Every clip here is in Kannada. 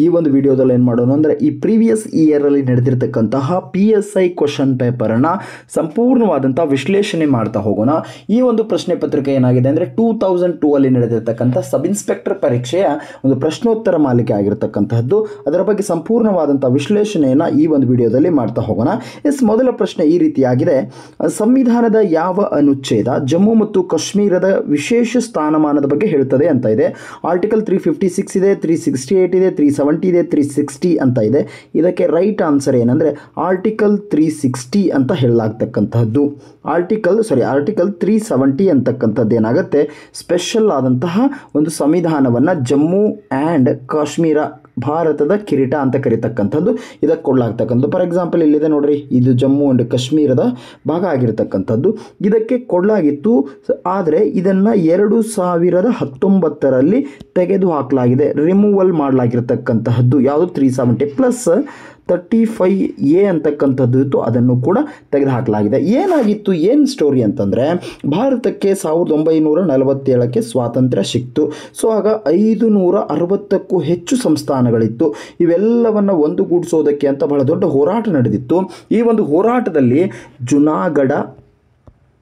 ಈ ಒಂದು ವಿಡಿಯೋದಲ್ಲಿ ಏನು ಮಾಡೋಣ ಅಂದರೆ ಈ ಪ್ರೀವಿಯಸ್ ಇಯರಲ್ಲಿ ನಡೆದಿರ್ತಕ್ಕಂತಹ PSI ಕ್ವಶನ್ ಪೇಪರನ್ನು ಸಂಪೂರ್ಣವಾದಂಥ ವಿಶ್ಲೇಷಣೆ ಮಾಡ್ತಾ ಹೋಗೋಣ. ಈ ಒಂದು ಪ್ರಶ್ನೆ ಪತ್ರಿಕೆ ಏನಾಗಿದೆ ಅಂದರೆ 2002 ಅಲ್ಲಿ ನಡೆದಿರ್ತಕ್ಕಂಥ ಸಬ್ ಇನ್ಸ್ಪೆಕ್ಟರ್ ಪರೀಕ್ಷೆಯ ಒಂದು ಪ್ರಶ್ನೋತ್ತರ ಮಾಲಿಕೆ ಆಗಿರತಕ್ಕಂತಹದ್ದು. ಅದರ ಬಗ್ಗೆ ಸಂಪೂರ್ಣವಾದಂಥ ವಿಶ್ಲೇಷಣೆಯನ್ನು ಈ ಒಂದು ವಿಡಿಯೋದಲ್ಲಿ ಮಾಡ್ತಾ ಹೋಗೋಣ. ಮೊದಲ ಪ್ರಶ್ನೆ ಈ ರೀತಿಯಾಗಿದೆ. ಸಂವಿಧಾನದ ಯಾವ ಅನುಚ್ಛೇದ ಜಮ್ಮು ಮತ್ತು ಕಾಶ್ಮೀರದ ವಿಶೇಷ ಸ್ಥಾನಮಾನದ ಬಗ್ಗೆ ಹೇಳ್ತದೆ ಅಂತ ಇದೆ. ಆರ್ಟಿಕಲ್ 356 ಇದೆ, 368 ಇದೆ, 370 ಇದೆ, 360 ಅಂತ ಇದೆ. ಇದಕ್ಕೆ ರೈಟ್ ಆನ್ಸರ್ ಏನಂದರೆ ಆರ್ಟಿಕಲ್ 360 ಅಂತ ಹೇಳಲಾಗ್ತಕ್ಕಂತಹದ್ದು. ಆರ್ಟಿಕಲ್ 370 ಅಂತಕ್ಕಂಥದ್ದು ಏನಾಗುತ್ತೆ, ಸ್ಪೆಷಲ್ ಆದಂತಹ ಒಂದು ಸಂವಿಧಾನವನ್ನು ಜಮ್ಮು ಆ್ಯಂಡ್ ಕಾಶ್ಮೀರ ಭಾರತದ ಕಿರೀಟ ಅಂತ ಕರೀತಕ್ಕಂಥದ್ದು ಇದಕ್ಕೆ ಕೊಡಲಾಗ್ತಕ್ಕಂಥದ್ದು. ಫಾರ್ ಎಕ್ಸಾಂಪಲ್ ಇಲ್ಲಿದೆ ನೋಡ್ರಿ, ಇದು ಜಮ್ಮು ಆ್ಯಂಡ್ ಕಾಶ್ಮೀರದ ಭಾಗ ಆಗಿರತಕ್ಕಂಥದ್ದು. ಇದಕ್ಕೆ ಕೊಡಲಾಗಿತ್ತು, ಆದರೆ ಇದನ್ನು 2019ರಲ್ಲಿ ತೆಗೆದು ಹಾಕಲಾಗಿದೆ, ರಿಮೂವಲ್ ಮಾಡಲಾಗಿರ್ತಕ್ಕಂತಹದ್ದು. ಯಾವುದು 370 ಪ್ಲಸ್ 35A ಅಂತಕ್ಕಂಥದ್ದು ಇತ್ತು, ಅದನ್ನು ಕೂಡ ತೆಗೆದು ಹಾಕಲಾಗಿದೆ. ಏನಾಗಿತ್ತು, ಏನು ಸ್ಟೋರಿ ಅಂತಂದರೆ, ಭಾರತಕ್ಕೆ 1947ಕ್ಕೆ ಸ್ವಾತಂತ್ರ್ಯ ಸಿಕ್ತು. ಸೊ ಆಗ 560ಕ್ಕೂ ಹೆಚ್ಚು ಸಂಸ್ಥಾನಗಳಿತ್ತು. ಇವೆಲ್ಲವನ್ನು ಒಂದುಗೂಡಿಸೋದಕ್ಕೆ ಅಂತ ಬಹಳ ದೊಡ್ಡ ಹೋರಾಟ ನಡೆದಿತ್ತು. ಈ ಒಂದು ಹೋರಾಟದಲ್ಲಿ ಜುನಾಗಢ,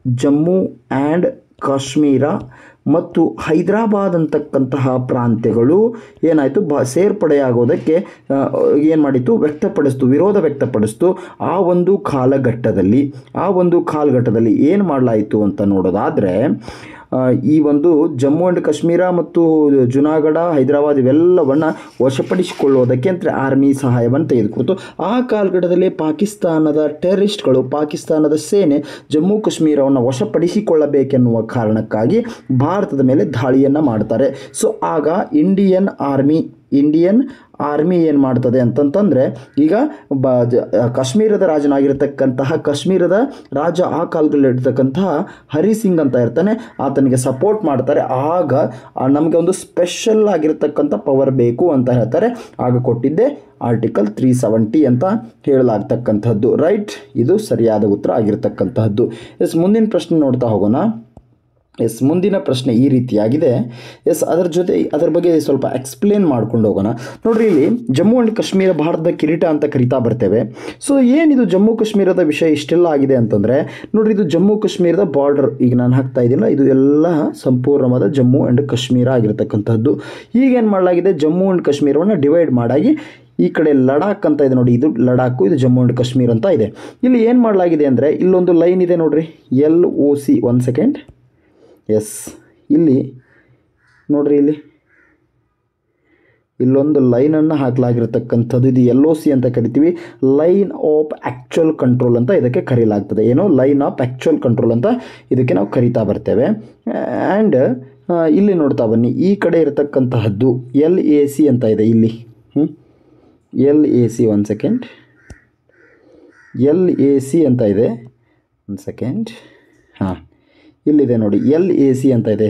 ಜಮ್ಮು ಆ್ಯಂಡ್ ಕಾಶ್ಮೀರ ಮತ್ತು ಹೈದರಾಬಾದ್ ಅಂತಕ್ಕಂತಹ ಪ್ರಾಂತ್ಯಗಳು ಏನಾಯಿತು, ಸೇರ್ಪಡೆಯಾಗೋದಕ್ಕೆ ಏನು ಮಾಡಿತ್ತು, ವಿರೋಧ ವ್ಯಕ್ತಪಡಿಸ್ತು. ಆ ಒಂದು ಕಾಲಘಟ್ಟದಲ್ಲಿ ಏನು ಮಾಡಲಾಯಿತು ಅಂತ ನೋಡೋದಾದರೆ, ಈ ಒಂದು ಜಮ್ಮು ಆ್ಯಂಡ್ ಕಾಶ್ಮೀರ ಮತ್ತು ಜುನಾಗಢ, ಹೈದರಾಬಾದ್ ಇವೆಲ್ಲವನ್ನು ವಶಪಡಿಸಿಕೊಳ್ಳುವುದಕ್ಕೆ ಅಂತ ಆರ್ಮಿ ಸಹಾಯವನ್ನು ತೆಗೆದುಕೊಡ್ತು. ಆ ಕಾಲಘಟ್ಟದಲ್ಲಿ ಪಾಕಿಸ್ತಾನದ ಟೆರರಿಸ್ಟ್ಗಳು, ಪಾಕಿಸ್ತಾನದ ಸೇನೆ ಜಮ್ಮು ಕಾಶ್ಮೀರವನ್ನು ವಶಪಡಿಸಿಕೊಳ್ಳಬೇಕೆನ್ನುವ ಕಾರಣಕ್ಕಾಗಿ ಭಾರತದ ಮೇಲೆ ದಾಳಿಯನ್ನು ಮಾಡ್ತಾರೆ. ಸೊ ಆಗ ಇಂಡಿಯನ್ ಆರ್ಮಿ ಏನು ಮಾಡ್ತದೆ ಅಂತಂತಂದರೆ, ಈಗ ಕಾಶ್ಮೀರದ ರಾಜನಾಗಿರ್ತಕ್ಕಂತಹ ಕಾಶ್ಮೀರದ ರಾಜ ಆ ಕಾಲದಲ್ಲಿರ್ತಕ್ಕಂತಹ ಹರಿ ಸಿಂಗ್ ಅಂತ ಇರ್ತಾನೆ, ಆತನಿಗೆ ಸಪೋರ್ಟ್ ಮಾಡ್ತಾರೆ. ಆಗ ನಮಗೆ ಒಂದು ಸ್ಪೆಷಲ್ ಆಗಿರ್ತಕ್ಕಂಥ ಪವರ್ ಬೇಕು ಅಂತ ಹೇಳ್ತಾರೆ. ಆಗ ಕೊಟ್ಟಿದ್ದೆ ಆರ್ಟಿಕಲ್ 370 ಅಂತ ಹೇಳಲಾಗ್ತಕ್ಕಂಥದ್ದು. ರೈಟ್, ಇದು ಸರಿಯಾದ ಉತ್ತರ ಆಗಿರ್ತಕ್ಕಂತಹದ್ದು. ಮುಂದಿನ ಪ್ರಶ್ನೆ ನೋಡ್ತಾ ಹೋಗೋಣ. ಮುಂದಿನ ಪ್ರಶ್ನೆ ಈ ರೀತಿಯಾಗಿದೆ. ಅದರ ಬಗ್ಗೆ ಸ್ವಲ್ಪ ಎಕ್ಸ್ಪ್ಲೇನ್ ಮಾಡ್ಕೊಂಡು ಹೋಗೋಣ. ನೋಡ್ರಿ, ಇಲ್ಲಿ ಜಮ್ಮು ಆ್ಯಂಡ್ ಕಾಶ್ಮೀರ ಭಾರತದ ಕಿರೀಟ ಅಂತ ಕರಿತಾ ಬರ್ತೇವೆ. ಸೊ ಏನಿದು ಜಮ್ಮು ಕಾಶ್ಮೀರದ ವಿಷಯ ಇಷ್ಟೆಲ್ಲ ಆಗಿದೆ ಅಂತಂದರೆ, ನೋಡ್ರಿ, ಇದು ಜಮ್ಮು ಕಾಶ್ಮೀರದ ಬಾರ್ಡರ್ ಈಗ ನಾನು ಹಾಕ್ತಾ ಇದ್ದೀನಲ್ಲ, ಇದು ಎಲ್ಲ ಸಂಪೂರ್ಣವಾದ ಜಮ್ಮು ಆ್ಯಂಡ್ ಕಾಶ್ಮೀರ ಆಗಿರತಕ್ಕಂಥದ್ದು. ಈಗೇನು ಮಾಡಲಾಗಿದೆ, ಜಮ್ಮು ಆ್ಯಂಡ್ ಕಾಶ್ಮೀರವನ್ನು ಡಿವೈಡ್ ಮಾಡಾಗಿ ಈ ಕಡೆ ಲಡಾಖ್ ಅಂತ ಇದೆ ನೋಡಿ, ಇದು ಲಡಾಖು, ಇದು ಜಮ್ಮು ಆ್ಯಂಡ್ ಕಾಶ್ಮೀರ ಅಂತ ಇದೆ. ಇಲ್ಲಿ ಏನು ಮಾಡಲಾಗಿದೆ ಅಂದರೆ, ಇಲ್ಲೊಂದು ಲೈನ್ ಇದೆ ನೋಡ್ರಿ, LOC. One second. ಇಲ್ಲಿ ನೋಡ್ರಿ, ಇಲ್ಲೊಂದು ಲೈನನ್ನು ಹಾಕಲಾಗಿರ್ತಕ್ಕಂಥದ್ದು. ಇದು LOC ಅಂತ ಕರಿತೀವಿ, ಲೈನ್ ಆಫ್ ಆ್ಯಕ್ಚುಯಲ್ ಕಂಟ್ರೋಲ್ ಅಂತ ಇದಕ್ಕೆ ಕರೀಲಾಗ್ತದೆ. ಏನೋ ಲೈನ್ ಆಫ್ ಆ್ಯಕ್ಚುಯಲ್ ಕಂಟ್ರೋಲ್ ಅಂತ ಇದಕ್ಕೆ ನಾವು ಕರಿತಾ ಬರ್ತೇವೆ. ಆ್ಯಂಡ್ ಇಲ್ಲಿ ನೋಡ್ತಾ ಬನ್ನಿ, ಈ ಕಡೆ ಇರತಕ್ಕಂತಹದ್ದು LAC ಅಂತ ಇದೆ. ಇಲ್ಲಿ LAC, ಒನ್ ಸೆಕೆಂಡ್, LAC ಅಂತ ಇದೆ. ಒನ್ ಸೆಕೆಂಡ್, ಇಲ್ಲಿದೆ ನೋಡಿ, LAC ಅಂತ ಇದೆ,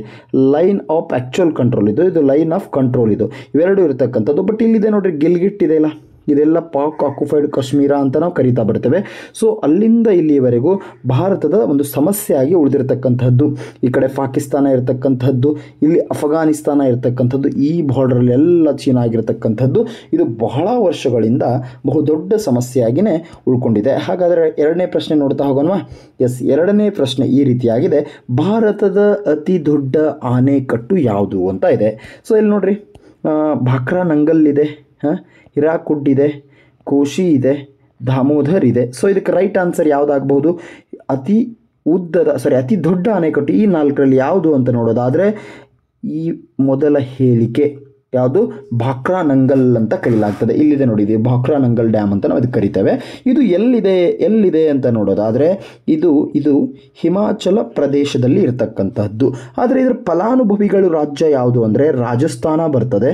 ಲೈನ್ ಆಫ್ ಆ್ಯಕ್ಚುಯಲ್ ಕಂಟ್ರೋಲ್. ಇದು ಲೈನ್ ಆಫ್ ಕಂಟ್ರೋಲ್, ಇವೆರಡು ಇರತಕ್ಕಂಥದ್ದು. ಬಟ್ ಇಲ್ಲಿದೆ ನೋಡ್ರಿ, ಗಿಲ್ಗಿಟ್ ಇದೆಯಲ್ಲ, ಇದೆಲ್ಲ ಪಾಕ್ ಆಕ್ಯುಪೈಡ್ ಕಾಶ್ಮೀರ ಅಂತ ನಾವು ಕರಿತಾ ಬರ್ತೇವೆ. ಸೊ ಅಲ್ಲಿಂದ ಇಲ್ಲಿಯವರೆಗೂ ಭಾರತದ ಒಂದು ಸಮಸ್ಯೆಯಾಗಿ ಉಳಿದಿರತಕ್ಕಂಥದ್ದು. ಈ ಕಡೆ ಪಾಕಿಸ್ತಾನ ಇರತಕ್ಕಂಥದ್ದು, ಇಲ್ಲಿ ಅಫ್ಘಾನಿಸ್ತಾನ ಇರತಕ್ಕಂಥದ್ದು, ಈ ಬಾರ್ಡ್ರಲ್ಲಿ ಎಲ್ಲ ಚೀನಾ ಆಗಿರತಕ್ಕಂಥದ್ದು. ಇದು ಬಹಳ ವರ್ಷಗಳಿಂದ ಬಹುದೊಡ್ಡ ಸಮಸ್ಯೆಯಾಗಿಯೇ ಉಳ್ಕೊಂಡಿದೆ. ಹಾಗಾದರೆ ಎರಡನೇ ಪ್ರಶ್ನೆ ನೋಡ್ತಾ ಹೋಗೋಣವಾ? ಎರಡನೇ ಪ್ರಶ್ನೆ ಈ ರೀತಿಯಾಗಿದೆ. ಭಾರತದ ಅತಿ ದೊಡ್ಡ ಆಣೆಕಟ್ಟು ಯಾವುದು ಅಂತ ಇದೆ. ಸೊ ಇಲ್ಲಿ ನೋಡ್ರಿ, ಭಾಕ್ರಾ ನಂಗಲ್ ಇದೆ, ಹಿರಾಕುಡ್ ಇದೆ, ಕೋಶಿ ಇದೆ, ದಾಮೋದರ್ ಇದೆ. ಸೊ ಇದಕ್ಕೆ ರೈಟ್ ಆನ್ಸರ್ ಯಾವುದಾಗಬಹುದು? ಅತಿ ದೊಡ್ಡ ಆಣೆಕಟ್ಟು ಈ ನಾಲ್ಕರಲ್ಲಿ ಯಾವುದು ಅಂತ ನೋಡೋದಾದರೆ, ಈ ಮೊದಲ ಹೇಳಿಕೆ ಯಾವುದು, ಭಾಕ್ರಾ ನಂಗಲ್ ಅಂತ ಕರೀಲಾಗ್ತದೆ. ಇಲ್ಲಿದೆ ನೋಡಿ, ಇದು ಭಾಕ್ರಾ ನಂಗಲ್ ಡ್ಯಾಮ್ ಅಂತ ನಾವು ಇದಕ್ಕೆ ಕರಿತೇವೆ. ಇದು ಎಲ್ಲಿದೆ ಅಂತ ನೋಡೋದಾದರೆ, ಇದು ಹಿಮಾಚಲ ಪ್ರದೇಶದಲ್ಲಿ ಇರತಕ್ಕಂಥದ್ದು. ಆದರೆ ಇದರ ಫಲಾನುಭವಿಗಳು ರಾಜ್ಯ ಯಾವುದು ಅಂದರೆ, ರಾಜಸ್ಥಾನ ಬರ್ತದೆ,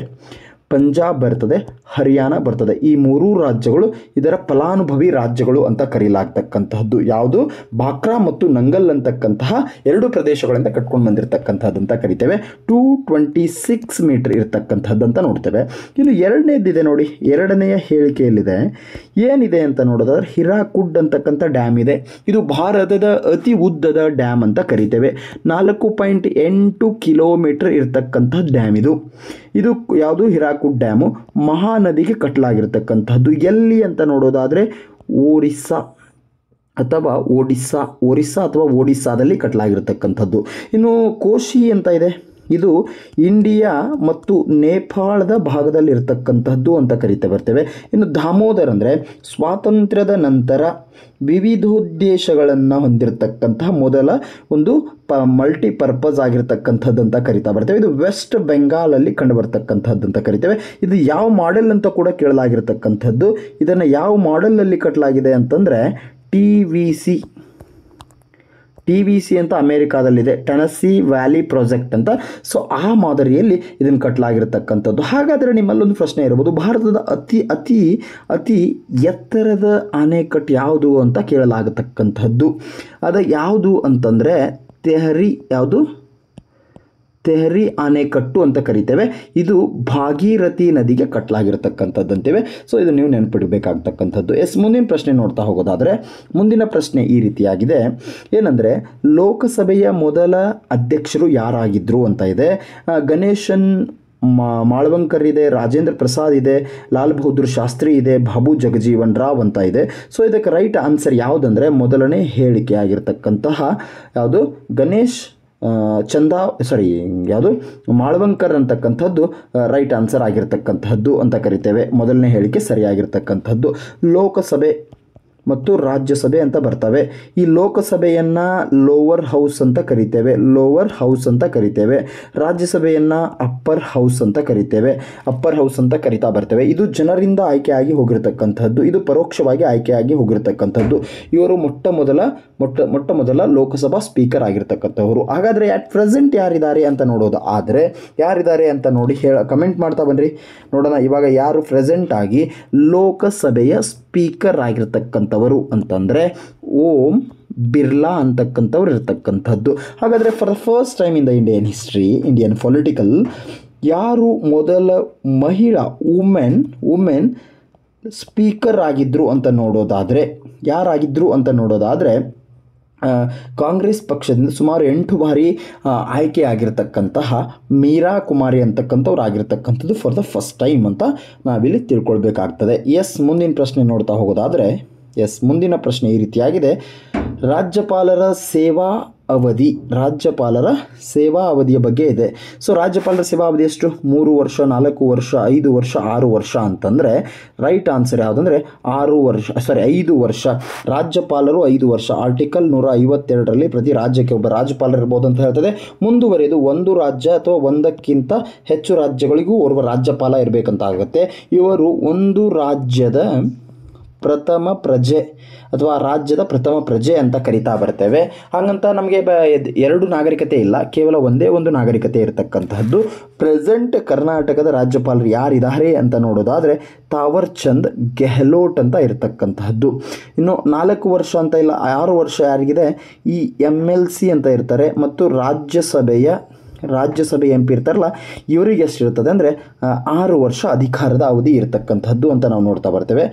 ಪಂಜಾಬ್ ಬರ್ತದೆ, ಹರಿಯಾಣ ಬರ್ತದೆ. ಈ ಮೂರೂ ರಾಜ್ಯಗಳು ಇದರ ಫಲಾನುಭವಿ ರಾಜ್ಯಗಳು ಅಂತ ಕರೀಲಾಗ್ತಕ್ಕಂತಹದ್ದು. ಯಾವುದು? ಭಾಕ್ರಾ ಮತ್ತು ನಂಗಲ್ ಅಂತಕ್ಕಂತಹ ಎರಡು ಪ್ರದೇಶಗಳಿಂದ ಕಟ್ಕೊಂಡು ಬಂದಿರತಕ್ಕಂಥದ್ದು ಅಂತ ಕರಿತೇವೆ. 226 ಮೀಟರ್ ಇರತಕ್ಕಂಥದ್ದು ಅಂತ ನೋಡ್ತೇವೆ. ಇನ್ನು ಎರಡನೇದಿದೆ ನೋಡಿ, ಎರಡನೆಯ ಹೇಳಿಕೆಯಲ್ಲಿದೆ ಏನಿದೆ ಅಂತ ನೋಡೋದಾದ್ರೆ ಹಿರಾಕುಡ್ ಅಂತಕ್ಕಂಥ ಡ್ಯಾಮ್ ಇದೆ. ಇದು ಭಾರತದ ಅತಿ ಉದ್ದದ ಡ್ಯಾಮ್ ಅಂತ ಕರಿತೇವೆ. 4.8 ಕಿಲೋಮೀಟರ್ ಇರತಕ್ಕಂಥ ಡ್ಯಾಮ್ ಇದು ಯಾವುದು? ಹಿರಾಕುಡ್ ಹೀರಾಕುಡ್ ಡ್ಯಾಮು ಮಹಾನದಿಗೆ ಕಟ್ಟಲಾಗಿರ್ತಕ್ಕಂಥದ್ದು. ಎಲ್ಲಿ ಅಂತ ನೋಡೋದಾದರೆ ಒರಿಸ್ಸಾ ಅಥವಾ ಒಡಿಸ್ಸಾದಲ್ಲಿ ಕಟ್ಟಲಾಗಿರ್ತಕ್ಕಂಥದ್ದು. ಇನ್ನು ಕೋಶಿ ಅಂತ ಇದೆ, ಇದು ಇಂಡಿಯಾ ಮತ್ತು ನೇಪಾಳದ ಭಾಗದಲ್ಲಿರ್ತಕ್ಕಂಥದ್ದು ಅಂತ ಕರಿತಾ ಬರ್ತೇವೆ. ಇನ್ನು ದಾಮೋದರ್ ಅಂದರೆ ಸ್ವಾತಂತ್ರ್ಯದ ನಂತರ ವಿವಿಧೋದ್ದೇಶಗಳನ್ನು ಹೊಂದಿರತಕ್ಕಂತಹ ಮೊದಲ ಒಂದು ಮಲ್ಟಿಪರ್ಪಸ್ ಆಗಿರ್ತಕ್ಕಂಥದ್ದು ಅಂತ ಕರಿತಾ ಬರ್ತೇವೆ. ಇದು ವೆಸ್ಟ್ ಬೆಂಗಾಲಲ್ಲಿ ಕಂಡು ಬರ್ತಕ್ಕಂಥದ್ದು ಅಂತ ಕರಿತೇವೆ. ಇದು ಯಾವ ಮಾಡೆಲ್ ಅಂತ ಕೂಡ ಕೇಳಲಾಗಿರ್ತಕ್ಕಂಥದ್ದು. ಇದನ್ನು ಯಾವ ಮಾಡೆಲಲ್ಲಿ ಕಟ್ಟಲಾಗಿದೆ ಅಂತಂದರೆ ಟಿ ವಿ ಸಿ ಅಂತ ಅಮೇರಿಕಾದಲ್ಲಿದೆ, ಟೆನಸಿ ವ್ಯಾಲಿ ಪ್ರಾಜೆಕ್ಟ್ ಅಂತ. ಸೊ ಆ ಮಾದರಿಯಲ್ಲಿ ಇದನ್ನು ಕಟ್ಟಲಾಗಿರ್ತಕ್ಕಂಥದ್ದು. ಹಾಗಾದರೆ ನಿಮ್ಮಲ್ಲೊಂದು ಪ್ರಶ್ನೆ ಇರ್ಬೋದು, ಭಾರತದ ಅತಿ ಎತ್ತರದ ಅಣೆಕಟ್ಟು ಯಾವುದು ಅಂತ ಕೇಳಲಾಗತಕ್ಕಂಥದ್ದು. ಅದು ಯಾವುದು ಅಂತಂದರೆ ತೆಹರಿ ಅಣೆಕಟ್ಟು ಅಂತ ಕರಿತೇವೆ. ಇದು ಭಾಗೀರಥಿ ನದಿಗೆ ಕಟ್ಟಲಾಗಿರ್ತಕ್ಕಂಥದ್ದು ಅಂತೇವೆ. ಸೊ ಇದು ನೀವು ನೆನಪಿಡಬೇಕಾಗ್ತಕ್ಕಂಥದ್ದು. ಮುಂದಿನ ಪ್ರಶ್ನೆ ನೋಡ್ತಾ ಹೋಗೋದಾದರೆ, ಮುಂದಿನ ಪ್ರಶ್ನೆ ಈ ರೀತಿಯಾಗಿದೆ, ಏನಂದರೆ ಲೋಕಸಭೆಯ ಮೊದಲ ಅಧ್ಯಕ್ಷರು ಯಾರಾಗಿದ್ದರು ಅಂತ ಇದೆ. ಗಣೇಶನ್ ಮಾಳ್ವಂಕರ್ ಇದೆ, ರಾಜೇಂದ್ರ ಪ್ರಸಾದ್ ಇದೆ, ಲಾಲ್ ಬಹದ್ದೂರ್ ಶಾಸ್ತ್ರಿ ಇದೆ, ಬಾಬು ಜಗಜೀವನ್ ರಾವ್ ಅಂತ ಇದೆ. ಸೊ ಇದಕ್ಕೆ ರೈಟ್ ಆನ್ಸರ್ ಯಾವುದಂದರೆ ಮೊದಲನೇ ಹೇಳಿಕೆ ಆಗಿರ್ತಕ್ಕಂತಹ ಯಾವುದು ಗಣೇಶ್ ಮಾಳ್ವಂಕರ್ ಅಂತಕ್ಕಂಥದ್ದು ರೈಟ್ ಆನ್ಸರ್ ಆಗಿರ್ತಕ್ಕಂಥದ್ದು ಅಂತ ಕರಿತೇವೆ. ಮೊದಲನೇ ಹೇಳಿಕೆ ಸರಿಯಾಗಿರ್ತಕ್ಕಂಥದ್ದು. ಲೋಕಸಭೆ ಮತ್ತು ರಾಜ್ಯಸಭೆ ಅಂತ ಬರ್ತವೆ. ಈ ಲೋಕಸಭೆಯನ್ನು ಲೋವರ್ ಹೌಸ್ ಅಂತ ಕರಿತೇವೆ. ರಾಜ್ಯಸಭೆಯನ್ನು ಅಪ್ಪರ್ ಹೌಸ್ ಅಂತ ಕರಿತಾ ಬರ್ತೇವೆ. ಇದು ಜನರಿಂದ ಆಯ್ಕೆಯಾಗಿ ಹೋಗಿರ್ತಕ್ಕಂಥದ್ದು, ಇದು ಪರೋಕ್ಷವಾಗಿ ಆಯ್ಕೆಯಾಗಿ ಹೋಗಿರ್ತಕ್ಕಂಥದ್ದು. ಇವರು ಮೊಟ್ಟ ಮೊದಲ ಲೋಕಸಭಾ ಸ್ಪೀಕರ್ ಆಗಿರ್ತಕ್ಕಂಥವ್ರು. ಹಾಗಾದರೆ ಅಟ್ ಪ್ರೆಸೆಂಟ್ ಯಾರಿದ್ದಾರೆ ಅಂತ ನೋಡೋದು ಆದರೆ ಯಾರಿದ್ದಾರೆ ಅಂತ ನೋಡಿ ಕಮೆಂಟ್ ಮಾಡ್ತಾ ಬನ್ನಿರಿ ನೋಡೋಣ. ಇವಾಗ ಯಾರು ಪ್ರೆಸೆಂಟ್ ಆಗಿ ಲೋಕಸಭೆಯ ಸ್ಪೀಕರ್ ಆಗಿರ್ತಕ್ಕಂಥವರು ಅಂತಂದರೆ ಓಂ ಬಿರ್ಲಾ ಅಂತಕ್ಕಂಥವ್ರು ಇರ್ತಕ್ಕಂಥದ್ದು. ಹಾಗಾದರೆ for the first time in the Indian history, Indian political, ಯಾರು ಮೊದಲ ಮಹಿಳಾ ವುಮೆನ್ ಸ್ಪೀಕರ್ ಆಗಿದ್ದರು ಅಂತ ನೋಡೋದಾದರೆ ಕಾಂಗ್ರೆಸ್ ಪಕ್ಷದಿಂದ ಸುಮಾರು 8 ಬಾರಿ ಆಯ್ಕೆಯಾಗಿರ್ತಕ್ಕಂತಹ ಮೀರಾ ಕುಮಾರಿ ಅಂತಕ್ಕಂಥವ್ರು ಆಗಿರ್ತಕ್ಕಂಥದ್ದು ಫಾರ್ ದ ಫಸ್ಟ್ ಟೈಮ್ ಅಂತ ನಾವಿಲ್ಲಿ ತಿಳ್ಕೊಳ್ಬೇಕಾಗ್ತದೆ. ಮುಂದಿನ ಪ್ರಶ್ನೆ ನೋಡ್ತಾ ಹೋಗೋದಾದರೆ ಮುಂದಿನ ಪ್ರಶ್ನೆ ಈ ರೀತಿಯಾಗಿದೆ, ರಾಜ್ಯಪಾಲರ ಸೇವಾ ಅವಧಿಯ ಬಗ್ಗೆ ಇದೆ. ಸೊ ರಾಜ್ಯಪಾಲರ ಸೇವಾ ಅವಧಿ ಎಷ್ಟು? 3 ವರ್ಷ, 4 ವರ್ಷ, 5 ವರ್ಷ, 6 ವರ್ಷ ಅಂತಂದರೆ ರೈಟ್ ಆನ್ಸರ್ ಯಾವುದಂದರೆ 5 ವರ್ಷ. ರಾಜ್ಯಪಾಲರು 5 ವರ್ಷ. ಆರ್ಟಿಕಲ್ 152ರಲ್ಲಿ ಪ್ರತಿ ರಾಜ್ಯಕ್ಕೆ ಒಬ್ಬ ರಾಜ್ಯಪಾಲರು ಇರ್ಬೋದು ಅಂತ ಹೇಳ್ತದೆ. ಮುಂದುವರೆದು ಒಂದು ರಾಜ್ಯ ಅಥವಾ ಒಂದಕ್ಕಿಂತ ಹೆಚ್ಚು ರಾಜ್ಯಗಳಿಗೂ ಓರ್ವ ರಾಜ್ಯಪಾಲ ಇರಬೇಕಂತ ಆಗುತ್ತೆ. ಇವರು ಒಂದು ರಾಜ್ಯದ ಪ್ರಥಮ ಪ್ರಜೆ ಅಥವಾ ರಾಜ್ಯದ ಪ್ರಥಮ ಪ್ರಜೆ ಅಂತ ಕರಿತಾ ಬರ್ತೇವೆ. ಹಾಗಂತ ನಮಗೆ 2 ನಾಗರಿಕತೆ ಇಲ್ಲ, ಕೇವಲ ಒಂದೇ ಒಂದು ನಾಗರಿಕತೆ ಇರತಕ್ಕಂತಹದ್ದು. ಪ್ರೆಸೆಂಟ್ ಕರ್ನಾಟಕದ ರಾಜ್ಯಪಾಲರು ಯಾರಿದ್ದಾರೆ ಅಂತ ನೋಡೋದಾದರೆ ತಾವರ್ ಚಂದ್ ಗೆಹ್ಲೋಟ್ ಅಂತ ಇರತಕ್ಕಂತಹದ್ದು. ಇನ್ನು 4 ವರ್ಷ ಅಂತ ಇಲ್ಲ, 6 ವರ್ಷ ಯಾರಿಗಿದೆ ಈ MLC ಅಂತ ಇರ್ತಾರೆ. ಮತ್ತು ರಾಜ್ಯಸಭೆ MP ಇರ್ತಾರಲ್ಲ ಇವರಿಗೆ ಎಷ್ಟಿರ್ತದೆ ಅಂದರೆ 6 ವರ್ಷ ಅಧಿಕಾರದ ಅವಧಿ ಇರತಕ್ಕಂಥದ್ದು ಅಂತ ನಾವು ನೋಡ್ತಾ ಬರ್ತೇವೆ.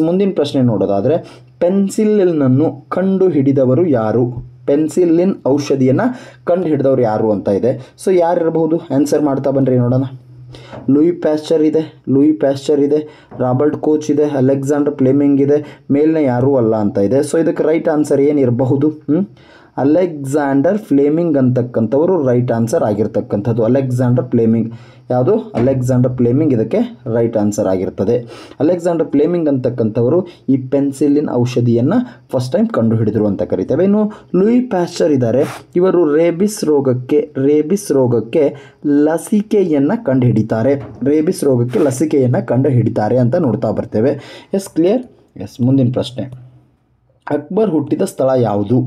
ಮುಂದಿನ ಪ್ರಶ್ನೆ ನೋಡೋದಾದರೆ ಪೆನ್ಸಿಲಿನನ್ನು ಕಂಡುಹಿಡಿದವರು ಯಾರು? ಪೆನ್ಸಿಲಿನ್ ಔಷಧಿಯನ್ನು ಕಂಡುಹಿಡಿದವರು ಯಾರು ಅಂತ ಇದೆ. ಸೊ ಯಾರಿರಬಹುದು? ಆನ್ಸರ್ ಮಾಡ್ತಾ ಬನ್ನಿರಿ ನೋಡೋಣ. ಲೂಯಿ ಪ್ಯಾಶ್ಚರ್ ಇದೆ, ರಾಬರ್ಟ್ ಕೋಚ್ ಇದೆ, ಅಲೆಕ್ಸಾಂಡರ್ ಫ್ಲೆಮಿಂಗ್ ಇದೆ, ಮೇಲ್ನೇ ಯಾರೂ ಅಲ್ಲ ಅಂತ ಇದೆ. ಸೊ ಇದಕ್ಕೆ ರೈಟ್ ಆನ್ಸರ್ ಏನಿರಬಹುದು? ಅಲೆಕ್ಸಾಂಡರ್ ಫ್ಲೆಮಿಂಗ್ ಅಂತಕ್ಕಂಥವರು ರೈಟ್ ಆನ್ಸರ್ ಆಗಿರ್ತಕ್ಕಂಥದ್ದು. ಅಲೆಕ್ಸಾಂಡರ್ ಫ್ಲೆಮಿಂಗ್ ಇದಕ್ಕೆ ರೈಟ್ ಆನ್ಸರ್ ಆಗಿರ್ತದೆ. ಅಲೆಕ್ಸಾಂಡರ್ ಫ್ಲೆಮಿಂಗ್ ಅಂತಕ್ಕಂಥವರು ಈ ಪೆನ್ಸಿಲಿನ್ ಔಷಧಿಯನ್ನು ಫಸ್ಟ್ ಟೈಮ್ ಕಂಡುಹಿಡಿದರು ಅಂತ ಕರಿತೇವೆ. ಇನ್ನು ಲೂಯಿ ಪ್ಯಾಶ್ಚರ್ ಇದ್ದಾರೆ, ಇವರು ರೇಬಿಸ್ ರೋಗಕ್ಕೆ ಲಸಿಕೆಯನ್ನು ಕಂಡುಹಿಡಿತಾರೆ ಅಂತ ನೋಡ್ತಾ ಬರ್ತೇವೆ. ಕ್ಲಿಯರ್? ಮುಂದಿನ ಪ್ರಶ್ನೆ, ಅಕ್ಬರ್ ಹುಟ್ಟಿದ ಸ್ಥಳ ಯಾವುದು?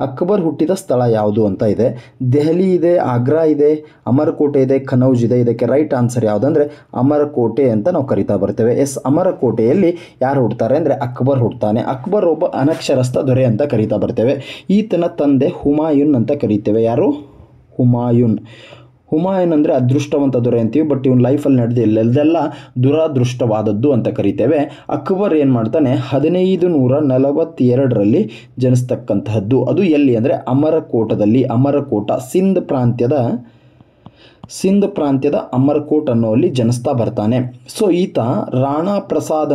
ಅಕ್ಬರ್ ಹುಟ್ಟಿದ ಸ್ಥಳ ಯಾವುದು ಅಂತ ಇದೆ. ದೆಹಲಿ ಇದೆ, ಆಗ್ರಾ ಇದೆ, ಅಮರಕೋಟೆ ಇದೆ, ಕನೌಜ್ ಇದೆ. ಇದಕ್ಕೆ ರೈಟ್ ಆನ್ಸರ್ ಯಾವುದಂದರೆ ಅಮರಕೋಟೆ ಅಂತ ನಾವು ಕರಿತಾ ಬರ್ತೇವೆ. ಅಮರಕೋಟೆಯಲ್ಲಿ ಯಾರು ಹುಡ್ತಾರೆ ಅಂದರೆ ಅಕ್ಬರ್ ಹುಡ್ತಾನೆ. ಅಕ್ಬರ್ ಒಬ್ಬ ಅನಕ್ಷರಸ್ಥ ದೊರೆ ಅಂತ ಕರಿತಾ ಬರ್ತೇವೆ. ಈತನ ತಂದೆ ಹುಮಾಯೂನ್ ಅಂತ ಕರಿತೇವೆ. ಯಾರು? ಹುಮಾಯೂನ್ ಅಂದರೆ ಅದೃಷ್ಟವಂತ ದೊರೆ ಅಂತೀವಿ, ಬಟ್ ಇವನ್ ಲೈಫಲ್ಲಿ ನಡೆದಿಲ್ಲ, ಇದೆಲ್ಲ ದುರಾದೃಷ್ಟವಾದದ್ದು ಅಂತ ಕರಿತೇವೆ. ಅಕ್ಬರ್ ಏನು ಮಾಡ್ತಾನೆ 1542ರಲ್ಲಿ ಜನಿಸ್ತಕ್ಕಂತಹದ್ದು. ಅದು ಎಲ್ಲಿ ಅಂದರೆ ಅಮರಕೋಟ, ಸಿಂಧ್ ಪ್ರಾಂತ್ಯದ ಸಿಂಧ್ ಪ್ರಾಂತ್ಯದ ಅಮರ್ಕೋಟ್ ಅನ್ನೋಲ್ಲಿ ಜನಿಸ್ತಾ ಬರ್ತಾನೆ. ಸೊ ಈತ ರಾಣಾ ಪ್ರಸಾದ್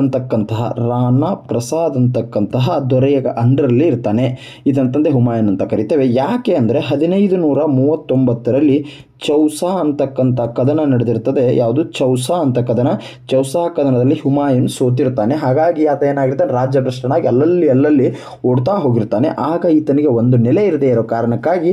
ಅಂತಕ್ಕಂತಹ ದೊರೆಯ ಅಂಡರಲ್ಲಿ ಇರ್ತಾನೆ. ಇದನ್ನ ತಂದೆ ಹುಮಾಯೂನ್ ಅಂತ ಕರಿತೇವೆ. ಯಾಕೆ ಅಂದರೆ 1539ರಲ್ಲಿ ಚೌಸಾ ಅಂತಕ್ಕಂಥ ಕದನ ನಡೆದಿರ್ತದೆ. ಯಾವುದು? ಚೌಸಾ ಅಂತ ಕದನ. ಚೌಸಾ ಕದನದಲ್ಲಿ ಹುಮಾಯೂನ್ ಸೋತಿರ್ತಾನೆ. ಹಾಗಾಗಿ ಆತ ಏನಾಗಿರ್ತಾನೆ, ರಾಜ್ಯಭ್ರಷ್ಟನಾಗಿ ಅಲ್ಲಲ್ಲಿ ಓಡ್ತಾ ಹೋಗಿರ್ತಾನೆ. ಆಗ ಈತನಿಗೆ ಒಂದು ನೆಲೆ ಇರದೇ ಇರೋ ಕಾರಣಕ್ಕಾಗಿ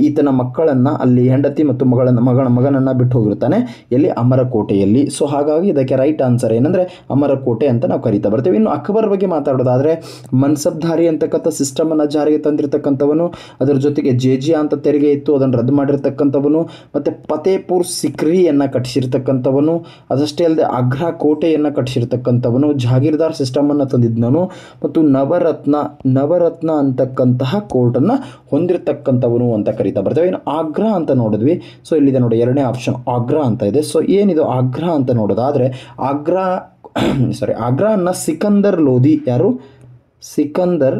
ಈತನ ಮಕ್ಕಳನ್ನು ಅಲ್ಲಿ ಹೆಂಡತಿ ಮತ್ತು ಮಗನನ್ನು ಬಿಟ್ಟು ಹೋಗಿರ್ತಾನೆ. ಎಲ್ಲಿ? ಅಮರಕೋಟೆಯಲ್ಲಿ. ಸೊ ಹಾಗಾಗಿ ಇದಕ್ಕೆ ರೈಟ್ ಆನ್ಸರ್ ಏನಂದರೆ ಅಮರಕೋಟೆ ಅಂತ ನಾವು ಕರಿತಾ ಬರ್ತೀವಿ. ಇನ್ನು ಅಕ್ಬರ್ ಬಗ್ಗೆ ಮಾತಾಡೋದಾದರೆ ಮನ್ಸಬ್ಧಾರಿ ಅಂತಕ್ಕಂಥ ಸಿಸ್ಟಮನ್ನು ಜಾರಿಗೆ ತಂದಿರತಕ್ಕಂಥವನು, ಅದರ ಜೊತೆಗೆ ಜೇಜಿಯಾ ಅಂತ ತೆರಿಗೆ ಇತ್ತು, ಅದನ್ನು ರದ್ದು ಮಾಡಿರ್ತಕ್ಕಂಥವನು, ಮತ್ತು ಫತೇಪುರ್ ಸಿಕ್ರಿಯನ್ನು ಕಟ್ಟಿಸಿರ್ತಕ್ಕಂಥವನು, ಅದಷ್ಟೇ ಅಲ್ಲದೆ ಆಗ್ರಾ ಕೋಟೆಯನ್ನು ಕಟ್ಟಿಸಿರ್ತಕ್ಕಂಥವನು, ಜಾಗೀರ್ದಾರ್ ಸಿಸ್ಟಮನ್ನು ತಂದಿದ್ದನು, ಮತ್ತು ನವರತ್ನ ಅಂತಕ್ಕಂತಹ ಕೋರ್ಟನ್ನು ಹೊಂದಿರತಕ್ಕಂಥವನು ಅಂತ ಕರಿತಾ ಬರ್ತೇವೆ. ಇನ್ನು ಆಗ್ರಾ ಅಂತ ನೋಡಿದ್ವಿ. ಸೊ ಇಲ್ಲಿದೆ ನೋಡಿ, ಎರಡನೇ ಆಪ್ಷನ್ ಆಗ್ರಾ ಅಂತ ಇದೆ. ಸೊ ಏನಿದು ಆಗ್ರಾ ಅಂತ ನೋಡೋದಾದರೆ ಆಗ್ರಾನ ಸಿಕಂದರ್ ಲೋಧಿ, ಯಾರು? ಸಿಕಂದರ್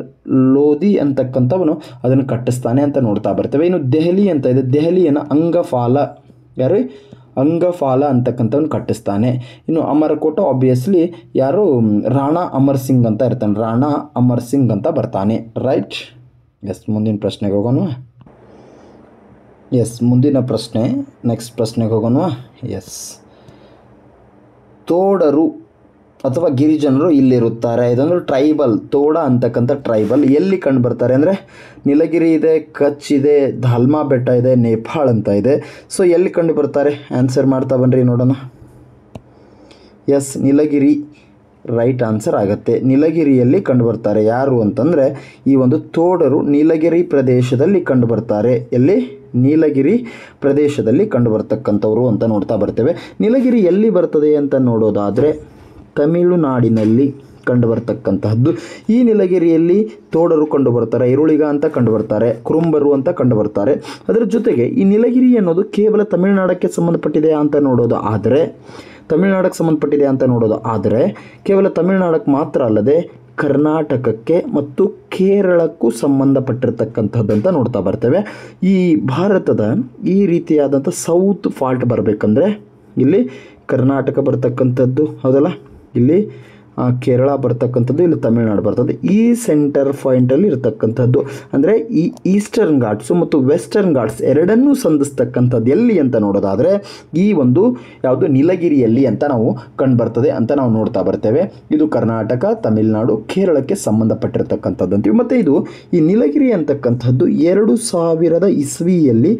ಲೋಧಿ ಅಂತಕ್ಕಂಥವನು ಅದನ್ನು ಕಟ್ಟಿಸ್ತಾನೆ ಅಂತ ನೋಡ್ತಾ ಬರ್ತೇವೆ. ಇನ್ನು ದೆಹಲಿ ಅಂತ ಇದೆ. ದೆಹಲಿಯನ್ನು ಅಂಗಫಾಲ ಅಂತಕ್ಕಂಥವನು ಕಟ್ಟಿಸ್ತಾನೆ. ಇನ್ನು ಅಮರಕೋಟ ಆಬ್ವಿಯಸ್ಲಿ ಯಾರು? ರಾಣಾ ಅಮರ್ ಸಿಂಗ್ ಅಂತ ಇರ್ತಾನೆ. ರಾಣಾ ಅಮರ್ ಸಿಂಗ್ ಅಂತ ಬರ್ತಾನೆ. ರೈಟ್. ಎಸ್, ಮುಂದಿನ ಪ್ರಶ್ನೆಗೆ ಹೋಗೋಣ. ನೆಕ್ಸ್ಟ್ ಪ್ರಶ್ನೆಗೆ ಹೋಗೋಣ. ಎಸ್, ತೋಡರು ಅಥವಾ ಗಿರಿಜನರು ಇಲ್ಲಿರುತ್ತಾರೆ. ಇದೊಂದು ಟ್ರೈಬಲ್, ತೋಡ ಅಂತಕ್ಕಂಥ ಟ್ರೈಬಲ್ ಎಲ್ಲಿ ಕಂಡು ಬರ್ತಾರೆ ಅಂದರೆ ನೀಲಗಿರಿ ಇದೆ, ಕಚ್ ಇದೆ, ಧಾಲ್ಮಾ ಬೆಟ್ಟ ಇದೆ, ನೇಪಾಳ ಅಂತ ಇದೆ. ಸೊ ಎಲ್ಲಿ ಕಂಡು ಬರ್ತಾರೆ? ಆನ್ಸರ್ ಮಾಡ್ತಾ ಬನ್ನಿರಿ ನೋಡೋಣ. ಎಸ್, ನೀಲಗಿರಿ ರೈಟ್ ಆನ್ಸರ್ ಆಗುತ್ತೆ. ನೀಲಗಿರಿಯಲ್ಲಿ ಕಂಡು ಬರ್ತಾರೆ. ಯಾರು ಅಂತಂದರೆ ಈ ಒಂದು ತೋಡರು ನೀಲಗಿರಿ ಪ್ರದೇಶದಲ್ಲಿ ಕಂಡು ಬರ್ತಾರೆ. ಎಲ್ಲಿ? ನೀಲಗಿರಿ ಪ್ರದೇಶದಲ್ಲಿ ಕಂಡು ಬರ್ತಕ್ಕಂಥವ್ರು ಅಂತ ನೋಡ್ತಾ ಬರ್ತೇವೆ. ನೀಲಗಿರಿ ಎಲ್ಲಿ ಬರ್ತದೆ ಅಂತ ನೋಡೋದಾದರೆ ತಮಿಳುನಾಡಿನಲ್ಲಿ ಕಂಡು ಬರ್ತಕ್ಕಂತಹದ್ದು. ಈ ನೀಲಗಿರಿಯಲ್ಲಿ ತೋಡರು ಕಂಡು ಬರ್ತಾರೆ, ಈರುಳಿಗ ಅಂತ ಕಂಡು ಬರ್ತಾರೆ, ಕುರುಂಬರು ಅಂತ ಕಂಡು ಬರ್ತಾರೆ. ಅದರ ಜೊತೆಗೆ ಈ ನೀಲಗಿರಿ ಅನ್ನೋದು ಕೇವಲ ತಮಿಳುನಾಡಕ್ಕೆ ಸಂಬಂಧಪಟ್ಟಿದೆ ಅಂತ ನೋಡೋದು ಆದರೆ ಕೇವಲ ತಮಿಳುನಾಡಕ್ಕೆ ಮಾತ್ರ ಅಲ್ಲದೆ ಕರ್ನಾಟಕಕ್ಕೆ ಮತ್ತು ಕೇರಳಕ್ಕೂ ಸಂಬಂಧಪಟ್ಟಿರ್ತಕ್ಕಂಥದ್ದು ಅಂತ ನೋಡ್ತಾ ಬರ್ತೇವೆ. ಈ ಭಾರತದ ಈ ರೀತಿಯಾದಂಥ ಸೌತ್ ಫಾಲ್ಟ್ ಬರಬೇಕಂದ್ರೆ ಇಲ್ಲಿ ಕರ್ನಾಟಕ ಬರ್ತಕ್ಕಂಥದ್ದು, ಹೌದಲ್ಲ, ಇಲ್ಲಿ ಕೇರಳ ಬರ್ತಕ್ಕಂಥದ್ದು, ಇಲ್ಲಿ ತಮಿಳುನಾಡು ಬರ್ತದೆ. ಈ ಸೆಂಟರ್ ಪಾಯಿಂಟಲ್ಲಿ ಇರತಕ್ಕಂಥದ್ದು ಅಂದರೆ ಈ ಈಸ್ಟರ್ನ್ ಘಾಟ್ಸು ಮತ್ತು ವೆಸ್ಟರ್ನ್ ಘಾಟ್ಸ್ ಎರಡನ್ನೂ ಸಂಧಿಸ್ತಕ್ಕಂಥದ್ದು ಎಲ್ಲಿ ಅಂತ ನೋಡೋದಾದರೆ ಈ ಒಂದು ಯಾವುದು ನೀಲಗಿರಿಯಲ್ಲಿ ಅಂತ ನಾವು ಕಂಡುಬರ್ತದೆ ಅಂತ ನಾವು ನೋಡ್ತಾ ಬರ್ತೇವೆ. ಇದು ಕರ್ನಾಟಕ, ತಮಿಳುನಾಡು, ಕೇರಳಕ್ಕೆ ಸಂಬಂಧಪಟ್ಟಿರ್ತಕ್ಕಂಥದ್ದು ಅಂತೀವಿ. ಮತ್ತು ಇದು ಈ ನೀಲಗಿರಿ ಅಂತಕ್ಕಂಥದ್ದು 2000 ಇಸ್ವಿಯಲ್ಲಿ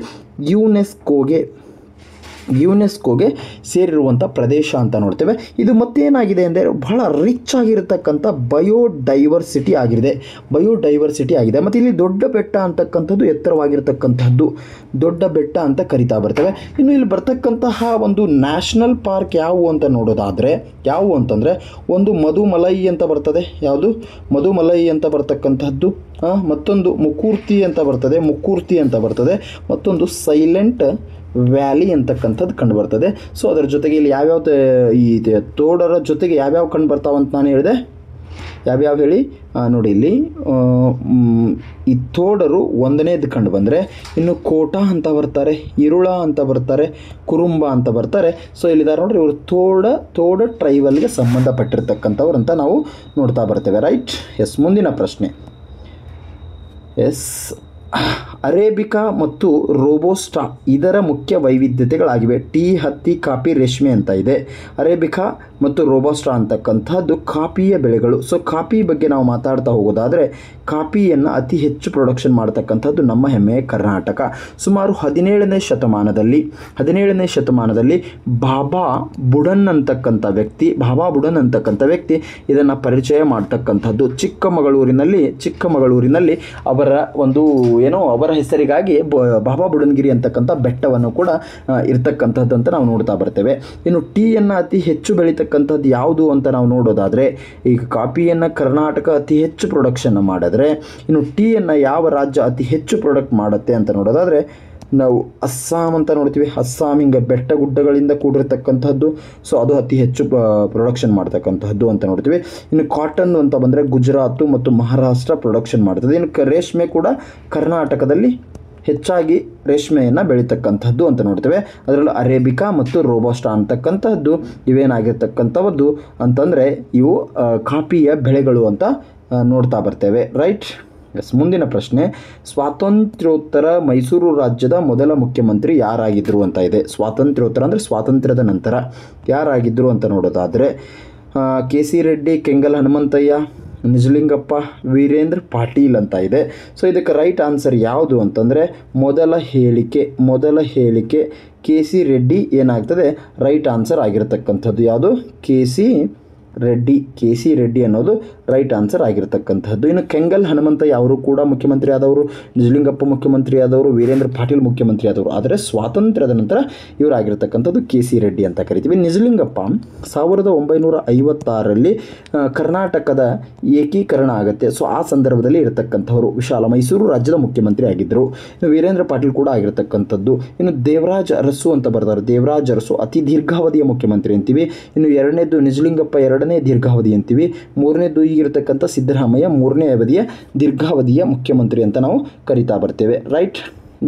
ಯುನೆಸ್ಕೋಗೆ ಸೇರಿರುವಂಥ ಪ್ರದೇಶ ಅಂತ ನೋಡ್ತೇವೆ. ಇದು ಮತ್ತೇನಾಗಿದೆ ಅಂದರೆ ಬಹಳ ರಿಚ್ ಆಗಿರತಕ್ಕಂಥ ಬಯೋಡೈವರ್ಸಿಟಿ ಆಗಿದೆ. ಮತ್ತು ಇಲ್ಲಿ ದೊಡ್ಡ ಬೆಟ್ಟ ಅಂತಕ್ಕಂಥದ್ದು ಎತ್ತರವಾಗಿರ್ತಕ್ಕಂಥದ್ದು ದೊಡ್ಡ ಬೆಟ್ಟ ಅಂತ ಕರಿತಾ ಬರ್ತೇವೆ. ಇನ್ನು ಇಲ್ಲಿ ಬರ್ತಕ್ಕಂತಹ ಒಂದು ನ್ಯಾಷನಲ್ ಪಾರ್ಕ್ ಯಾವುವು ಅಂತಂದರೆ ಒಂದು ಮಧುಮಲೈ ಅಂತ ಬರ್ತದೆ. ಯಾವುದು? ಮಧುಮಲೈ ಅಂತ ಬರ್ತಕ್ಕಂಥದ್ದು. ಮತ್ತೊಂದು ಮುಕೂರ್ತಿ ಅಂತ ಬರ್ತದೆ. ಮತ್ತೊಂದು ಸೈಲೆಂಟ್ ವ್ಯಾಲಿ ಅಂತಕ್ಕಂಥದ್ದು ಕಂಡು ಬರ್ತದೆ. ಸೊ ಅದರ ಜೊತೆಗೆ ಇಲ್ಲಿ ಯಾವ್ಯಾವ ಈ ತೋಡರ ಜೊತೆಗೆ ಯಾವ್ಯಾವ ಕಂಡು ಬರ್ತಾವಂತ ನಾನು ಹೇಳಿದೆ. ಯಾವ್ಯಾವ ಹೇಳಿ ನೋಡಿ. ಇಲ್ಲಿ ಈ ತೋಡರು ಒಂದನೇದು ಕಂಡು ಬಂದರೆ ಇನ್ನು ಕೋಟ ಅಂತ ಬರ್ತಾರೆ, ಇರುಳ ಅಂತ ಬರ್ತಾರೆ, ಕುರುಂಬ ಅಂತ ಬರ್ತಾರೆ. ಸೊ ಇಲ್ಲಿದ್ದಾರೆ ನೋಡ್ರಿ, ಇವರು ತೋಡ ಟ್ರೈಬಲ್ಗೆ ಸಂಬಂಧಪಟ್ಟಿರ್ತಕ್ಕಂಥವ್ರು ಅಂತ ನಾವು ನೋಡ್ತಾ ಬರ್ತೇವೆ. ರೈಟ್. ಎಸ್, ಮುಂದಿನ ಪ್ರಶ್ನೆ. ಎಸ್, ಅರೇಬಿಕಾ ಮತ್ತು ರೋಬೋಸ್ಟಾ ಇದರ ಮುಖ್ಯ ವೈವಿಧ್ಯತೆಗಳಾಗಿವೆ. ಟೀ, ಹತ್ತಿ, ಕಾಫಿ, ರೇಷ್ಮೆ ಅಂತ ಇದೆ. ಅರೇಬಿಕಾ ಮತ್ತು ರೋಬೋಸ್ಟಾ ಅಂತಕ್ಕಂಥದ್ದು ಕಾಫಿಯ ಬೆಳೆಗಳು. ಸೊ ಕಾಫಿ ಬಗ್ಗೆ ನಾವು ಮಾತಾಡ್ತಾ ಹೋಗೋದಾದರೆ ಕಾಫಿಯನ್ನು ಅತಿ ಹೆಚ್ಚು ಪ್ರೊಡಕ್ಷನ್ ಮಾಡ್ತಕ್ಕಂಥದ್ದು ನಮ್ಮ ಹೆಮ್ಮೆಯ ಕರ್ನಾಟಕ. ಸುಮಾರು 17ನೇ ಶತಮಾನದಲ್ಲಿ ಬಾಬಾ ಬುಡನ್ ಅಂತಕ್ಕಂಥ ವ್ಯಕ್ತಿ ಇದನ್ನು ಪರಿಚಯ ಮಾಡ್ತಕ್ಕಂಥದ್ದು. ಚಿಕ್ಕಮಗಳೂರಿನಲ್ಲಿ ಅವರ ಹೆಸರಿಗಾಗಿ ಬಾಬಾ ಬುಡನ್ಗಿರಿ ಅಂತಕ್ಕಂಥ ಬೆಟ್ಟವನ್ನು ಕೂಡ ಇರ್ತಕ್ಕಂಥದ್ದು ಅಂತ ನಾವು ನೋಡ್ತಾ ಬರ್ತೇವೆ. ಇನ್ನು ಟೀಯನ್ನು ಅತಿ ಹೆಚ್ಚು ಬೆಳೀತಕ್ಕಂಥದ್ದು ಯಾವುದು ಅಂತ ನಾವು ನೋಡೋದಾದರೆ, ಈಗ ಕಾಫಿಯನ್ನು ಕರ್ನಾಟಕ ಅತಿ ಹೆಚ್ಚು ಪ್ರೊಡಕ್ಷನ್ ಮಾಡಿದ್ರೆ, ಇನ್ನು ಟೀಯನ್ನು ಯಾವ ರಾಜ್ಯ ಅತಿ ಹೆಚ್ಚು ಪ್ರೊಡಕ್ಟ್ ಮಾಡುತ್ತೆ ಅಂತ ನೋಡೋದಾದರೆ ನಾವು ಅಸ್ಸಾಂ ಅಂತ ನೋಡ್ತೀವಿ. ಅಸ್ಸಾಂ ಹಿಂಗೆ ಬೆಟ್ಟ ಗುಡ್ಡಗಳಿಂದ ಕೂಡಿರ್ತಕ್ಕಂಥದ್ದು. ಸೊ ಅದು ಅತಿ ಹೆಚ್ಚು ಪ್ರೊಡಕ್ಷನ್ ಮಾಡ್ತಕ್ಕಂಥದ್ದು ಅಂತ ನೋಡ್ತೀವಿ. ಇನ್ನು ಕಾಟನ್ ಅಂತ ಬಂದರೆ ಗುಜರಾತು ಮತ್ತು ಮಹಾರಾಷ್ಟ್ರ ಪ್ರೊಡಕ್ಷನ್ ಮಾಡ್ತದೆ. ಇನ್ನು ರೇಷ್ಮೆ ಕೂಡ ಕರ್ನಾಟಕದಲ್ಲಿ ಹೆಚ್ಚಾಗಿ ರೇಷ್ಮೆಯನ್ನು ಬೆಳೀತಕ್ಕಂಥದ್ದು ಅಂತ ನೋಡ್ತೇವೆ. ಅದರಲ್ಲೂ ಅರೇಬಿಕಾ ಮತ್ತು ರೋಬಸ್ಟಾ ಅಂತಕ್ಕಂಥದ್ದು ಇವೇನಾಗಿರ್ತಕ್ಕಂಥದ್ದು ಅಂತಂದರೆ ಇವು ಕಾಫಿಯ ಬೆಳೆಗಳು ಅಂತ ನೋಡ್ತಾ ಬರ್ತೇವೆ. ರೈಟ್. ಎಸ್, ಮುಂದಿನ ಪ್ರಶ್ನೆ, ಸ್ವಾತಂತ್ರ್ಯೋತ್ತರ ಮೈಸೂರು ರಾಜ್ಯದ ಮೊದಲ ಮುಖ್ಯಮಂತ್ರಿ ಯಾರಾಗಿದ್ದರು ಅಂತ ಇದೆ. ಸ್ವಾತಂತ್ರ್ಯೋತ್ತರ ಅಂದರೆ ಸ್ವಾತಂತ್ರ್ಯದ ನಂತರ ಯಾರಾಗಿದ್ದರು ಅಂತ ನೋಡೋದಾದರೆ ಕೆ.ಸಿ. ರೆಡ್ಡಿ, ಕೆಂಗಲ್ ಹನುಮಂತಯ್ಯ, ನಿಜಲಿಂಗಪ್ಪ, ವೀರೇಂದ್ರ ಪಾಟೀಲ್ ಅಂತ ಇದೆ. ಸೊ ಇದಕ್ಕೆ ರೈಟ್ ಆನ್ಸರ್ ಯಾವುದು ಅಂತಂದರೆ ಮೊದಲ ಹೇಳಿಕೆ ಕೆ.ಸಿ. ರೆಡ್ಡಿ ಏನಾಗ್ತದೆ ರೈಟ್ ಆನ್ಸರ್ ಆಗಿರತಕ್ಕಂಥದ್ದು. ಯಾವುದು? ಕೆ.ಸಿ. ರೆಡ್ಡಿ ಅನ್ನೋದು ರೈಟ್ ಆನ್ಸರ್ ಆಗಿರತಕ್ಕಂಥದ್ದು. ಇನ್ನು ಕೆಂಗಲ್ ಹನುಮಂತಯ್ಯ ಅವರು ಕೂಡ ಮುಖ್ಯಮಂತ್ರಿ ಆದವರು, ನಿಜಲಿಂಗಪ್ಪ ಮುಖ್ಯಮಂತ್ರಿ ಆದವರು, ವೀರೇಂದ್ರ ಪಾಟೀಲ್ ಮುಖ್ಯಮಂತ್ರಿ ಆದವರು. ಆದರೆ ಸ್ವಾತಂತ್ರ್ಯದ ನಂತರ ಇವರಾಗಿರ್ತಕ್ಕಂಥದ್ದು ಕೆ.ಸಿ. ರೆಡ್ಡಿ ಅಂತ ಕರಿತೀವಿ. ನಿಜಲಿಂಗಪ್ಪ 1956ರಲ್ಲಿ ಕರ್ನಾಟಕದ ಏಕೀಕರಣ ಆಗುತ್ತೆ. ಸೊ ಆ ಸಂದರ್ಭದಲ್ಲಿ ಇರತಕ್ಕಂಥವರು ವಿಶಾಲ ಮೈಸೂರು ರಾಜ್ಯದ ಮುಖ್ಯಮಂತ್ರಿ ಆಗಿದ್ದರು. ಇನ್ನು ವೀರೇಂದ್ರ ಪಾಟೀಲ್ ಕೂಡ ಆಗಿರತಕ್ಕಂಥದ್ದು. ಇನ್ನು ದೇವರಾಜ್ ಅರಸು ಅಂತ ಬರ್ತಾರೆ. ದೇವರಾಜ್ ಅರಸು ಅತಿ ದೀರ್ಘಾವಧಿಯ ಮುಖ್ಯಮಂತ್ರಿ ಅಂತೀವಿ. ಇನ್ನು ಎರಡನೇದು ನಿಜಲಿಂಗಪ್ಪ ಎರಡನೇ ದೀರ್ಘಾವಧಿ ಅಂತೀವಿ. ಮೂರನೇದು ಈಗಿರತಕ್ಕಂಥ ಸಿದ್ದರಾಮಯ್ಯ ಮೂರನೇ ಅವಧಿಯ ದೀರ್ಘಾವಧಿಯ ಮುಖ್ಯಮಂತ್ರಿ ಅಂತ ನಾವು ಕರಿತಾ ಬರ್ತೇವೆ. ರೈಟ್.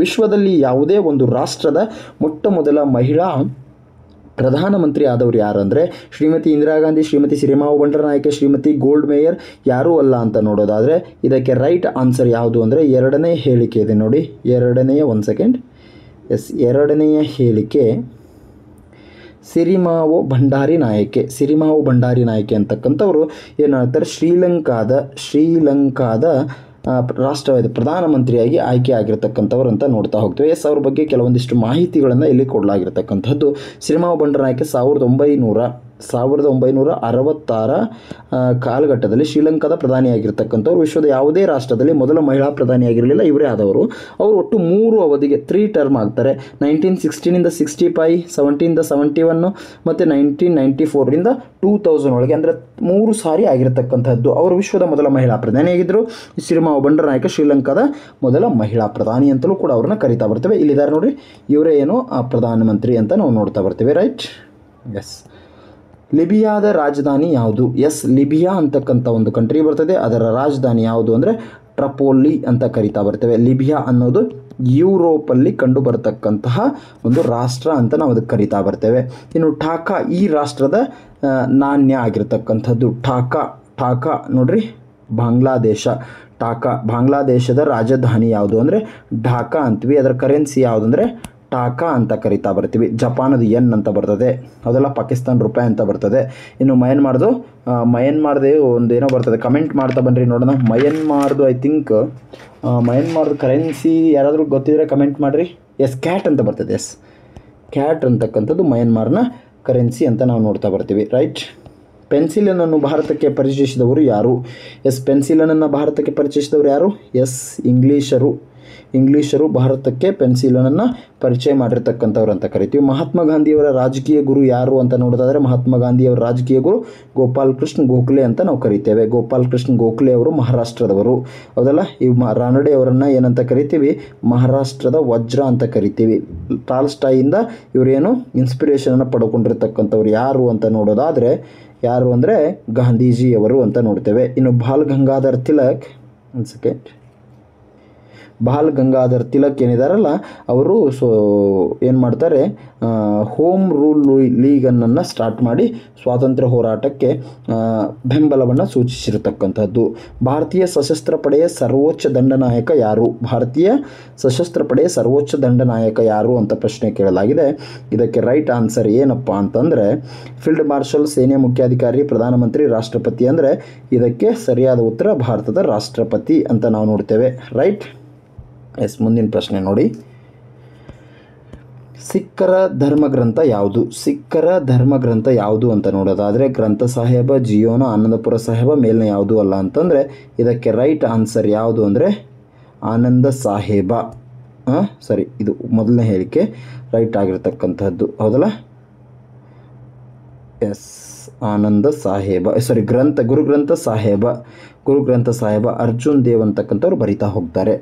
ವಿಶ್ವದಲ್ಲಿ ಯಾವುದೇ ಒಂದು ರಾಷ್ಟ್ರದ ಮೊಟ್ಟ ಮೊದಲ ಮಹಿಳಾ ಪ್ರಧಾನಮಂತ್ರಿ ಆದವರು ಯಾರಂದರೆ ಶ್ರೀಮತಿ ಇಂದಿರಾ ಗಾಂಧಿ, ಶ್ರೀಮತಿ ಸಿರಿಮಾವು ಬಂಡರನಾಯಕೆ, ಶ್ರೀಮತಿ ಗೋಲ್ಡ್ ಮೇಯರ್ ಯಾರೂ ಅಲ್ಲ ಅಂತ ನೋಡೋದಾದರೆ ಇದಕ್ಕೆ ರೈಟ್ ಆನ್ಸರ್ ಯಾವುದು ಅಂದರೆ ಎರಡನೇ ಹೇಳಿಕೆ ಇದೆ ನೋಡಿ. ಎರಡನೆಯ ಹೇಳಿಕೆ ಸಿರಿಮಾವು ಭಂಡಾರಿ ನಾಯಕೆ ಅಂತಕ್ಕಂಥವ್ರು ಏನು ಹೇಳ್ತಾರೆ ಶ್ರೀಲಂಕಾದ ರಾಷ್ಟ್ರವಾದ ಪ್ರಧಾನಮಂತ್ರಿಯಾಗಿ ಆಯ್ಕೆ ಆಗಿರತಕ್ಕಂಥವ್ರು ಅಂತ ನೋಡ್ತಾ ಹೋಗ್ತೇವೆ. ಎಸ್, ಅವ್ರ ಬಗ್ಗೆ ಕೆಲವೊಂದಿಷ್ಟು ಮಾಹಿತಿಗಳನ್ನು ಇಲ್ಲಿ ಕೊಡಲಾಗಿರ್ತಕ್ಕಂಥದ್ದು. ಸಿರಿಮಾವು ಬಂಡರನಾಯಕೆ 1966 ಕಾಲಘಟ್ಟದಲ್ಲಿ ಶ್ರೀಲಂಕಾದ ಪ್ರಧಾನಿಯಾಗಿರ್ತಕ್ಕಂಥವ್ರು. ವಿಶ್ವದ ಯಾವುದೇ ರಾಷ್ಟ್ರದಲ್ಲಿ ಮೊದಲ ಮಹಿಳಾ ಪ್ರಧಾನಿಯಾಗಿರಲಿಲ್ಲ, ಇವರೇ ಆದವರು. ಅವರು ಒಟ್ಟು 3 ಅವಧಿಗೆ 3 ಟರ್ಮ್ ಆಗ್ತಾರೆ. 1916 65, 17 71 ಮತ್ತು 1994 2000 ಒಳಗೆ, ಅಂದರೆ 3 ಸಾರಿ ಆಗಿರತಕ್ಕಂಥದ್ದು. ಅವರು ವಿಶ್ವದ ಮೊದಲ ಮಹಿಳಾ ಪ್ರಧಾನಿಯಾಗಿದ್ದರು. ಸಿರಿಮಾವು ಬಂಡರನಾಯಕ ಶ್ರೀಲಂಕಾದ ಮೊದಲ ಮಹಿಳಾ ಪ್ರಧಾನಿ ಅಂತಲೂ ಕೂಡ ಅವ್ರನ್ನ ಕರಿತಾ ಬರ್ತೇವೆ. ಇಲ್ಲಿದ್ದಾರೆ ನೋಡಿ, ಇವರೇ ಏನು ಪ್ರಧಾನಮಂತ್ರಿ ಅಂತ ನಾವು ನೋಡ್ತಾ ಬರ್ತೇವೆ. ರೈಟ್. ಎಸ್. ಲಿಬಿಯಾದ ರಾಜಧಾನಿ ಯಾವುದು? ಎಸ್, ಲಿಬಿಯಾ ಅಂತಕ್ಕಂಥ ಒಂದು ಕಂಟ್ರಿ ಬರ್ತದೆ. ಅದರ ರಾಜಧಾನಿ ಯಾವುದು ಅಂದರೆ ಟ್ರಪೋಲಿ ಅಂತ ಕರಿತಾ ಬರ್ತೇವೆ. ಲಿಬಿಯಾ ಅನ್ನೋದು ಯುರೋಪಲ್ಲಿ ಕಂಡು ಬರತಕ್ಕಂತಹ ಒಂದು ರಾಷ್ಟ್ರ ಅಂತ ನಾವು ಅದಕ್ಕೆ ಕರಿತಾ ಬರ್ತೇವೆ. ಇನ್ನು ಢಾಕಾ ಈ ರಾಷ್ಟ್ರದ ನಾಣ್ಯ ಆಗಿರ್ತಕ್ಕಂಥದ್ದು. ಢಾಕಾ ನೋಡ್ರಿ, ಬಾಂಗ್ಲಾದೇಶದ ರಾಜಧಾನಿ ಯಾವುದು ಅಂದರೆ ಢಾಕಾ ಅಂತೀವಿ. ಅದರ ಕರೆನ್ಸಿ ಯಾವುದು ಅಂದರೆ ಟಾಕಾ ಅಂತ ಕರಿತಾ ಬರ್ತೀವಿ. ಜಪಾನದು ಯೆನ್ ಅಂತ ಬರ್ತದೆ, ಅದೆಲ್ಲ ಪಾಕಿಸ್ತಾನ ರೂಪಾಯಿ ಅಂತ ಬರ್ತದೆ. ಇನ್ನು ಮಯನ್ಮಾರ್ದು ಒಂದೇನೋ ಬರ್ತದೆ, ಕಮೆಂಟ್ ಮಾಡ್ತಾ ಬನ್ನಿರಿ ನೋಡೋಣ. ಮಯನ್ಮಾರ್ದು ಐ ಥಿಂಕ್ ಮಯನ್ಮಾರ್ದು ಕರೆನ್ಸಿ ಯಾರಾದರೂ ಗೊತ್ತಿದ್ರೆ ಕಮೆಂಟ್ ಮಾಡಿರಿ. ಎಸ್, ಕ್ಯಾಟ್ ಅಂತ ಬರ್ತದೆ. ಎಸ್, ಕ್ಯಾಟ್ ಅಂತಕ್ಕಂಥದ್ದು ಮಯನ್ಮಾರ್ನ ಕರೆನ್ಸಿ ಅಂತ ನಾವು ನೋಡ್ತಾ ಬರ್ತೀವಿ. ರೈಟ್. ಪೆನ್ಸಿಲನನ್ನು ಭಾರತಕ್ಕೆ ಪರಿಚಯಿಸಿದವರು ಯಾರು? ಎಸ್, ಪೆನ್ಸಿಲನನ್ನು ಭಾರತಕ್ಕೆ ಪರಿಚಯಿಸಿದವರು ಯಾರು? ಎಸ್, ಇಂಗ್ಲೀಷರು ಭಾರತಕ್ಕೆ ಪೆನ್ಸಿಲನನ್ನು ಪರಿಚಯ ಮಾಡಿರ್ತಕ್ಕಂಥವ್ರು ಅಂತ ಕರಿತೀವಿ. ಮಹಾತ್ಮ ಗಾಂಧಿಯವರ ರಾಜಕೀಯ ಗುರು ಯಾರು ಅಂತ ನೋಡೋದಾದರೆ ಮಹಾತ್ಮ ಗಾಂಧಿಯವರ ರಾಜಕೀಯ ಗುರು ಗೋಪಾಲ್ ಕೃಷ್ಣ ಗೋಖಲೆ ಅಂತ ನಾವು ಕರಿತೇವೆ. ಗೋಪಾಲ್ ಕೃಷ್ಣ ಗೋಖಲೆ ಅವರು ಮಹಾರಾಷ್ಟ್ರದವರು, ಹೌದಲ್ಲ. ಈ ರಾನಡೆ ಅವರನ್ನು ಏನಂತ ಕರಿತೀವಿ? ಮಹಾರಾಷ್ಟ್ರದ ವಜ್ರ ಅಂತ ಕರಿತೀವಿ. ಟಾಲ್ಸ್ಟಾಯಿಂದ ಇವರೇನು ಇನ್ಸ್ಪಿರೇಷನನ್ನು ಪಡ್ಕೊಂಡಿರ್ತಕ್ಕಂಥವ್ರು ಯಾರು ಅಂತ ನೋಡೋದಾದರೆ ಯಾರು ಅಂದರೆ ಗಾಂಧೀಜಿಯವರು ಅಂತ ನೋಡ್ತೇವೆ. ಇನ್ನು ಬಾಲ್ ಗಂಗಾಧರ್ ತಿಲಕ್ ಏನಿದಾರಲ್ಲ ಅವರು ಏನು ಮಾಡ್ತಾರೆ, ಹೋಮ್ ರೂಲ್ ಲೀಗನ್ನು ಸ್ಟಾರ್ಟ್ ಮಾಡಿ ಸ್ವಾತಂತ್ರ್ಯ ಹೋರಾಟಕ್ಕೆ ಬೆಂಬಲವನ್ನು ಸೂಚಿಸಿರತಕ್ಕಂಥದ್ದು. ಭಾರತೀಯ ಸಶಸ್ತ್ರ ಪಡೆಯ ಸರ್ವೋಚ್ಚ ದಂಡನಾಯಕ ಯಾರು ಅಂತ ಪ್ರಶ್ನೆ ಕೇಳಲಾಗಿದೆ. ಇದಕ್ಕೆ ರೈಟ್ ಆನ್ಸರ್ ಏನಪ್ಪ ಅಂತಂದರೆ ಫೀಲ್ಡ್ ಮಾರ್ಷಲ್, ಸೇನೆಯ ಮುಖ್ಯಾಧಿಕಾರಿ, ಪ್ರಧಾನಮಂತ್ರಿ, ರಾಷ್ಟ್ರಪತಿ. ಅಂದರೆ ಇದಕ್ಕೆ ಸರಿಯಾದ ಉತ್ತರ ಭಾರತದ ರಾಷ್ಟ್ರಪತಿ ಅಂತ ನಾವು ನೋಡ್ತೇವೆ. ರೈಟ್. ಎಸ್, ಮುಂದಿನ ಪ್ರಶ್ನೆ ನೋಡಿ. ಸಿಖ್ಖರ ಧರ್ಮಗ್ರಂಥ ಯಾವುದು ಅಂತ ನೋಡೋದಾದರೆ ಗ್ರಂಥ ಸಾಹೇಬ, ಜಿಯೋನ, ಆನಂದಪುರ ಸಾಹೇಬ, ಮೇಲ್ನ ಯಾವುದು ಅಲ್ಲ ಅಂತಂದರೆ ಇದಕ್ಕೆ ರೈಟ್ ಆನ್ಸರ್ ಯಾವುದು ಅಂದರೆ ಆನಂದ ಸಾಹೇಬ. ಸರಿ, ಇದು ಮೊದಲನೇ ಹೇಳಿಕೆ ರೈಟ್ ಆಗಿರ್ತಕ್ಕಂಥದ್ದು, ಹೌದಲ್ಲ. ಎಸ್, ಆನಂದ ಸಾಹೇಬ, ಗುರುಗ್ರಂಥ ಸಾಹೇಬ ಅರ್ಜುನ್ ದೇವ್ ಅಂತಕ್ಕಂಥವ್ರು ಬರಿತಾ ಹೋಗ್ತಾರೆ.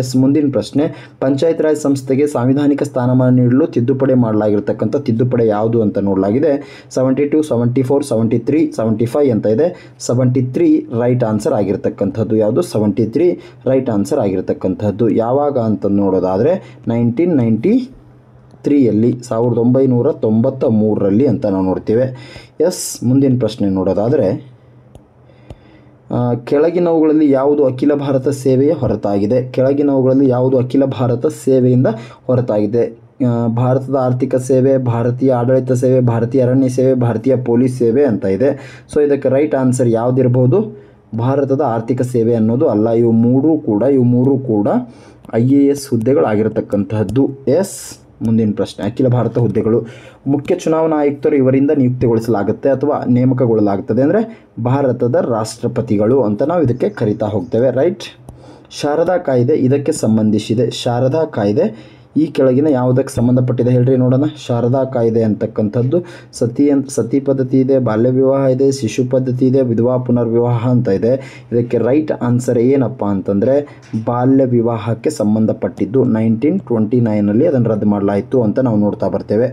ಎಸ್, ಮುಂದಿನ ಪ್ರಶ್ನೆ, ಪಂಚಾಯತ್ ರಾಜ್ ಸಂಸ್ಥೆಗೆ ಸಾಂವಿಧಾನಿಕ ಸ್ಥಾನಮಾನ ನೀಡಲು ತಿದ್ದುಪಡಿ ಮಾಡಲಾಗಿರ್ತಕ್ಕಂಥ ತಿದ್ದುಪಡಿ ಯಾವುದು ಅಂತ ನೋಡಲಾಗಿದೆ. 72, 74, 73, 75 ಅಂತ ಇದೆ. 73 ರೈಟ್ ಆನ್ಸರ್ ಆಗಿರ್ತಕ್ಕಂಥದ್ದು. ಯಾವುದು? 73 ರೈಟ್ ಆನ್ಸರ್ ಆಗಿರ್ತಕ್ಕಂಥದ್ದು. ಯಾವಾಗ ಅಂತ ನೋಡೋದಾದರೆ 1993ಯಲ್ಲಿ 1993ರಲ್ಲಿ ಅಂತ ನಾವು ನೋಡ್ತೇವೆ. ಎಸ್, ಮುಂದಿನ ಪ್ರಶ್ನೆ ನೋಡೋದಾದರೆ ಕೆಳಗಿನವುಗಳಲ್ಲಿ ಯಾವುದು ಅಖಿಲ ಭಾರತ ಸೇವೆಯ ಹೊರತಾಗಿದೆ? ಕೆಳಗಿನವುಗಳಲ್ಲಿ ಯಾವುದು ಅಖಿಲ ಭಾರತ ಸೇವೆಯಿಂದ ಹೊರತಾಗಿದೆ? ಭಾರತದ ಆರ್ಥಿಕ ಸೇವೆ, ಭಾರತೀಯ ಆಡಳಿತ ಸೇವೆ, ಭಾರತೀಯ ಅರಣ್ಯ ಸೇವೆ, ಭಾರತೀಯ ಪೊಲೀಸ್ ಸೇವೆ ಅಂತ ಇದೆ. ಸೊ ಇದಕ್ಕೆ ರೈಟ್ ಆನ್ಸರ್ ಯಾವುದಿರ್ಬೋದು? ಭಾರತದ ಆರ್ಥಿಕ ಸೇವೆ ಅನ್ನೋದು ಅಲ್ಲ. ಇವು ಮೂರೂ ಕೂಡ IAS ಹುದ್ದೆಗಳಾಗಿರತಕ್ಕಂತಹದ್ದು. ಎಸ್, ಮುಂದಿನ ಪ್ರಶ್ನೆ, ಅಖಿಲ ಭಾರತ ಹುದ್ದೆಗಳು. ಮುಖ್ಯ ಚುನಾವಣಾ ಆಯುಕ್ತರು ಇವರಿಂದ ನಿಯುಕ್ತಿಗೊಳಿಸಲಾಗುತ್ತೆ ಅಥವಾ ನೇಮಕಗೊಳ್ಳಲಾಗುತ್ತದೆ ಅಂದರೆ ಭಾರತದ ರಾಷ್ಟ್ರಪತಿಗಳು ಅಂತ ನಾವು ಇದಕ್ಕೆ ಕರಿತಾ ಹೋಗ್ತೇವೆ. ರೈಟ್. ಶಾರದಾ ಕಾಯ್ದೆ ಇದಕ್ಕೆ ಸಂಬಂಧಿಸಿದೆ. ಶಾರದಾ ಕಾಯ್ದೆ ಈ ಕೆಳಗಿನ ಯಾವುದಕ್ಕೆ ಸಂಬಂಧಪಟ್ಟಿದೆ ಹೇಳ್ರಿ ನೋಡೋಣ. ಶಾರದಾ ಕಾಯ್ದೆ ಅಂತಕ್ಕಂಥದ್ದು ಸತಿ ಪದ್ಧತಿ ಇದೆ, ಬಾಲ್ಯ ವಿವಾಹ ಇದೆ, ಶಿಶು ಪದ್ಧತಿ ಇದೆ, ವಿಧವಾ ಪುನರ್ವಿವಾಹ ಅಂತ ಇದೆ. ಇದಕ್ಕೆ ರೈಟ್ ಆನ್ಸರ್ ಏನಪ್ಪ ಅಂತಂದರೆ ಬಾಲ್ಯ ವಿವಾಹಕ್ಕೆ ಸಂಬಂಧಪಟ್ಟಿದ್ದು. 1929ನಲ್ಲಿ ಅದನ್ನು ರದ್ದು ಮಾಡಲಾಯಿತು ಅಂತ ನಾವು ನೋಡ್ತಾ ಬರ್ತೇವೆ.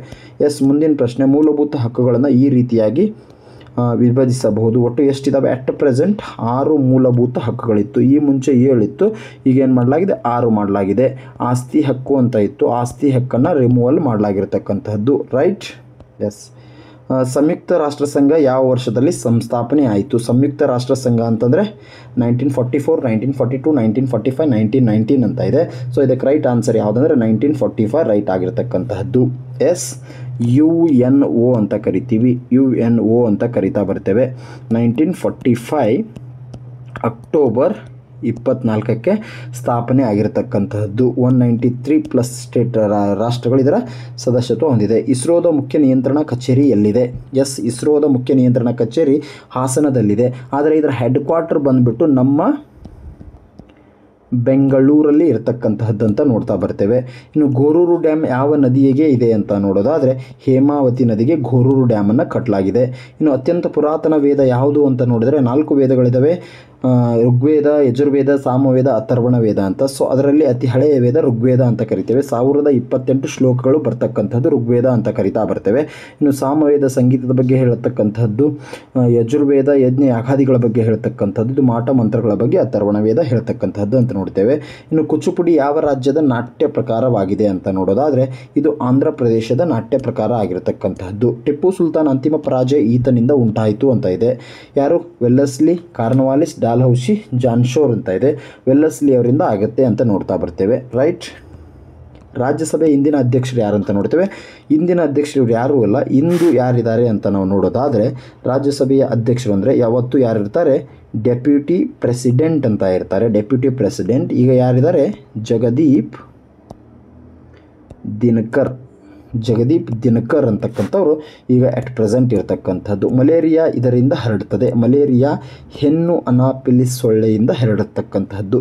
ಎಸ್, ಮುಂದಿನ ಪ್ರಶ್ನೆ, ಮೂಲಭೂತ ಹಕ್ಕುಗಳನ್ನು ಈ ರೀತಿಯಾಗಿ ವಿಭಜಿಸಬಹುದು. ಒಟ್ಟು ಎಷ್ಟಿದ್ದಾವೆ? ಅಟ್ ಪ್ರೆಸೆಂಟ್ 6 ಮೂಲಭೂತ ಹಕ್ಕುಗಳಿತ್ತು. ಈ ಮುಂಚೆ 7 ಇತ್ತು, ಈಗ ಏನು ಮಾಡಲಾಗಿದೆ? 6 ಮಾಡಲಾಗಿದೆ. ಆಸ್ತಿ ಹಕ್ಕು ಅಂತ ಇತ್ತು, ಆಸ್ತಿ ಹಕ್ಕನ್ನು ರಿಮೂವಲ್ ಮಾಡಲಾಗಿರ್ತಕ್ಕಂಥದ್ದು. ರೈಟ್. ಎಸ್, ಸಂಯುಕ್ತ ರಾಷ್ಟ್ರ ಸಂಘ ಯಾವ ವರ್ಷದಲ್ಲಿ ಸಂಸ್ಥಾಪನೆ ಆಯಿತು? ಸಂಯುಕ್ತ ರಾಷ್ಟ್ರ ಸಂಘ ಅಂತಂದರೆ 1944, 1942, 1945, 1919 ಅಂತ ಇದೆ. ಸೊ ಇದಕ್ಕೆ ರೈಟ್ ಆನ್ಸರ್ ಯಾವುದಂದರೆ 1945 ರೈಟ್ ಆಗಿರ್ತಕ್ಕಂತಹದ್ದು. ಎಸ್, UNO ಅಂತ ಕರಿತೀವಿ, UNO ಅಂತ ಕರಿತಾ ಬರ್ತೇವೆ. 1945 ಅಕ್ಟೋಬರ್ 24ಕ್ಕೆ ಸ್ಥಾಪನೆ ಆಗಿರತಕ್ಕಂತಹದ್ದು. 193 ಪ್ಲಸ್ ಸ್ಟೇಟ್ ರಾಷ್ಟ್ರಗಳು ಇದರ ಸದಸ್ಯತ್ವ ಹೊಂದಿದೆ. ಇಸ್ರೋದ ಮುಖ್ಯ ನಿಯಂತ್ರಣ ಕಚೇರಿ ಎಲ್ಲಿದೆ? ಎಸ್, ಇಸ್ರೋದ ಮುಖ್ಯ ನಿಯಂತ್ರಣ ಕಚೇರಿ ಹಾಸನದಲ್ಲಿದೆ. ಆದರೆ ಇದರ ಹೆಡ್ ಕ್ವಾರ್ಟರ್ ಬಂದುಬಿಟ್ಟು ನಮ್ಮ ಬೆಂಗಳೂರಲ್ಲಿ ಇರತಕ್ಕಂತಹದ್ದಂತ ನೋಡ್ತಾ ಬರ್ತೇವೆ. ಇನ್ನು ಗೋರೂರು ಡ್ಯಾಮ್ ಯಾವ ನದಿಗೆ ಇದೆ ಅಂತ ನೋಡೋದಾದರೆ ಹೇಮಾವತಿ ನದಿಗೆ ಗೋರೂರು ಡ್ಯಾಮನ್ನು ಕಟ್ಟಲಾಗಿದೆ. ಇನ್ನು ಅತ್ಯಂತ ಪುರಾತನ ವೇದ ಯಾವುದು ಅಂತ ನೋಡಿದರೆ 4 ವೇದಗಳಿದ್ದಾವೆ. ಋಗ್ವೇದ, ಯಜುರ್ವೇದ, ಸಾಮವೇದ, ಅಥರ್ವಣ ವೇದ ಅಂತ. ಸೊ ಅದರಲ್ಲಿ ಅತಿ ಹಳೆಯ ವೇದ ಋಗ್ವೇದ ಅಂತ ಕರಿತೇವೆ. 1028 ಶ್ಲೋಕಗಳು ಬರ್ತಕ್ಕಂಥದ್ದು ಋಗ್ವೇದ ಅಂತ ಕರಿತಾ ಬರ್ತೇವೆ. ಇನ್ನು ಸಾಮವೇದ ಸಂಗೀತದ ಬಗ್ಗೆ ಹೇಳತಕ್ಕಂಥದ್ದು, ಯಜುರ್ವೇದ ಯಜ್ಞ ಯಾಗಾದಿಗಳ ಬಗ್ಗೆ ಹೇಳ್ತಕ್ಕಂಥದ್ದು, ಇದು ಮಾಟ ಮಂತ್ರಗಳ ಬಗ್ಗೆ ಅಥರ್ವಣ ವೇದ ಹೇಳ್ತಕ್ಕಂಥದ್ದು ಅಂತ ನೋಡ್ತೇವೆ. ಇನ್ನು ಕುಚುಪುಡಿ ಯಾವ ರಾಜ್ಯದ ನಾಟ್ಯ ಪ್ರಕಾರವಾಗಿದೆ ಅಂತ ನೋಡೋದಾದರೆ ಇದು ಆಂಧ್ರ ಪ್ರದೇಶದ ನಾಟ್ಯ ಪ್ರಕಾರ ಆಗಿರತಕ್ಕಂಥದ್ದು. ಟಿಪ್ಪು ಸುಲ್ತಾನ್ ಅಂತಿಮ ಪರಾಜಯ ಈತನಿಂದ ಉಂಟಾಯಿತು ಅಂತ ಇದೆ. ಯಾರು? ವೆಲ್ಲೆಸ್ಲಿ, ಕಾರ್ನ್ವಾಲಿಸ್, ಡಾಲ್ಹೌಸಿ, ಜಾನ್ಶೋರ್ ಅಂತ ಇದೆ. ವೆಲ್ಲೆಸ್ಲಿ ಅವರಿಂದ ಆಗುತ್ತೆ ಅಂತ ನೋಡ್ತಾ ಬರ್ತೇವೆ. ರೈಟ್. ರಾಜ್ಯಸಭೆ ಇಂದಿನ ಅಧ್ಯಕ್ಷರು ಯಾರು ಅಂತ ನೋಡ್ತೇವೆ. ಇಂದಿನ ಅಧ್ಯಕ್ಷರು ಯಾರೂ ಅಲ್ಲ, ಇಂದು ಯಾರಿದ್ದಾರೆ ಅಂತ ನಾವು ನೋಡೋದಾದರೆ ರಾಜ್ಯಸಭೆಯ ಅಧ್ಯಕ್ಷರು ಅಂದರೆ ಯಾವತ್ತೂ ಯಾರಿರ್ತಾರೆ? ಡೆಪ್ಯೂಟಿ ಪ್ರೆಸಿಡೆಂಟ್ ಅಂತ ಇರ್ತಾರೆ. ಡೆಪ್ಯೂಟಿ ಪ್ರೆಸಿಡೆಂಟ್ ಈಗ ಯಾರಿದ್ದಾರೆ? ಜಗದೀಪ್ ದಿನಕರ್ ಅಂತಕ್ಕಂಥವ್ರು ಈಗ ಅಟ್ ಪ್ರೆಸೆಂಟ್ ಇರತಕ್ಕಂಥದ್ದು. ಮಲೇರಿಯಾ ಇದರಿಂದ ಹರಡುತ್ತದೆ. ಮಲೇರಿಯಾ ಹೆಣ್ಣು ಅನಾಪಿಲಿಸ್ ಸೊಳ್ಳೆಯಿಂದ ಹರಡತಕ್ಕಂಥದ್ದು.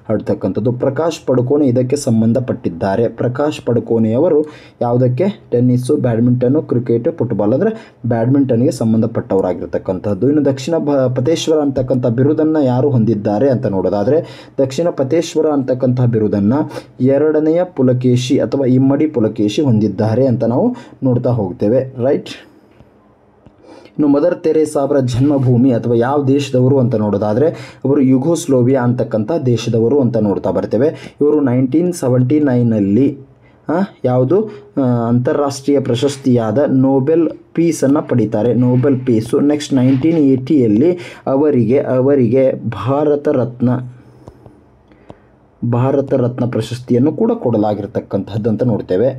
ಹರಡ್ತಕ್ಕಂಥದ್ದು. ಪ್ರಕಾಶ್ ಪಡುಕೋಣೆ ಇದಕ್ಕೆ ಸಂಬಂಧಪಟ್ಟಿದ್ದಾರೆ. ಪ್ರಕಾಶ್ ಪಡುಕೋಣೆಯವರು ಯಾವುದಕ್ಕೆ? ಟೆನ್ನಿಸ್ಸು, ಬ್ಯಾಡ್ಮಿಂಟನ್ನು, ಕ್ರಿಕೆಟ್, ಫುಟ್ಬಾಲ್ ಅಂದರೆ ಬ್ಯಾಡ್ಮಿಂಟನ್ಗೆ ಸಂಬಂಧಪಟ್ಟವರಾಗಿರ್ತಕ್ಕಂಥದ್ದು. ಇನ್ನು ದಕ್ಷಿಣ ಪತೇಶ್ವರ ಅಂತಕ್ಕಂಥ ಬಿರುದನ್ನು ಯಾರು ಹೊಂದಿದ್ದಾರೆ ಅಂತ ನೋಡೋದಾದರೆ ದಕ್ಷಿಣ ಪತೇಶ್ವರ ಅಂತಕ್ಕಂಥ ಬಿರುದನ್ನು 2ನೇ ಪುಲಕೇಶಿ ಅಥವಾ ಇಮ್ಮಡಿ ಪುಲಕೇಶಿ ಹೊಂದಿದ್ದಾರೆ ಅಂತ ನಾವು ನೋಡ್ತಾ ಹೋಗ್ತೇವೆ. ರೈಟ್. ಇನ್ನು ಮದರ್ ತೆರೇಸಾ ಅವರ ಜನ್ಮಭೂಮಿ ಅಥವಾ ಯಾವ ದೇಶದವರು ಅಂತ ನೋಡೋದಾದರೆ ಅವರು ಯುಗೋಸ್ಲೋವಿಯಾ ಅಂತಕ್ಕಂಥ ದೇಶದವರು ಅಂತ ನೋಡ್ತಾ ಬರ್ತೇವೆ. ಇವರು 1979ನಲ್ಲಿ ಯಾವುದು ಅಂತಾರಾಷ್ಟ್ರೀಯ ಪ್ರಶಸ್ತಿಯಾದ ನೋಬೆಲ್ ಪೀಸನ್ನು ಪಡೀತಾರೆ. Nobel piece. ನೆಕ್ಸ್ಟ್ 1980ಯಲ್ಲಿ ಅವರಿಗೆ ಭಾರತ ರತ್ನ ಪ್ರಶಸ್ತಿಯನ್ನು ಕೂಡ ಕೊಡಲಾಗಿರ್ತಕ್ಕಂಥದ್ದು ಅಂತ ನೋಡ್ತೇವೆ.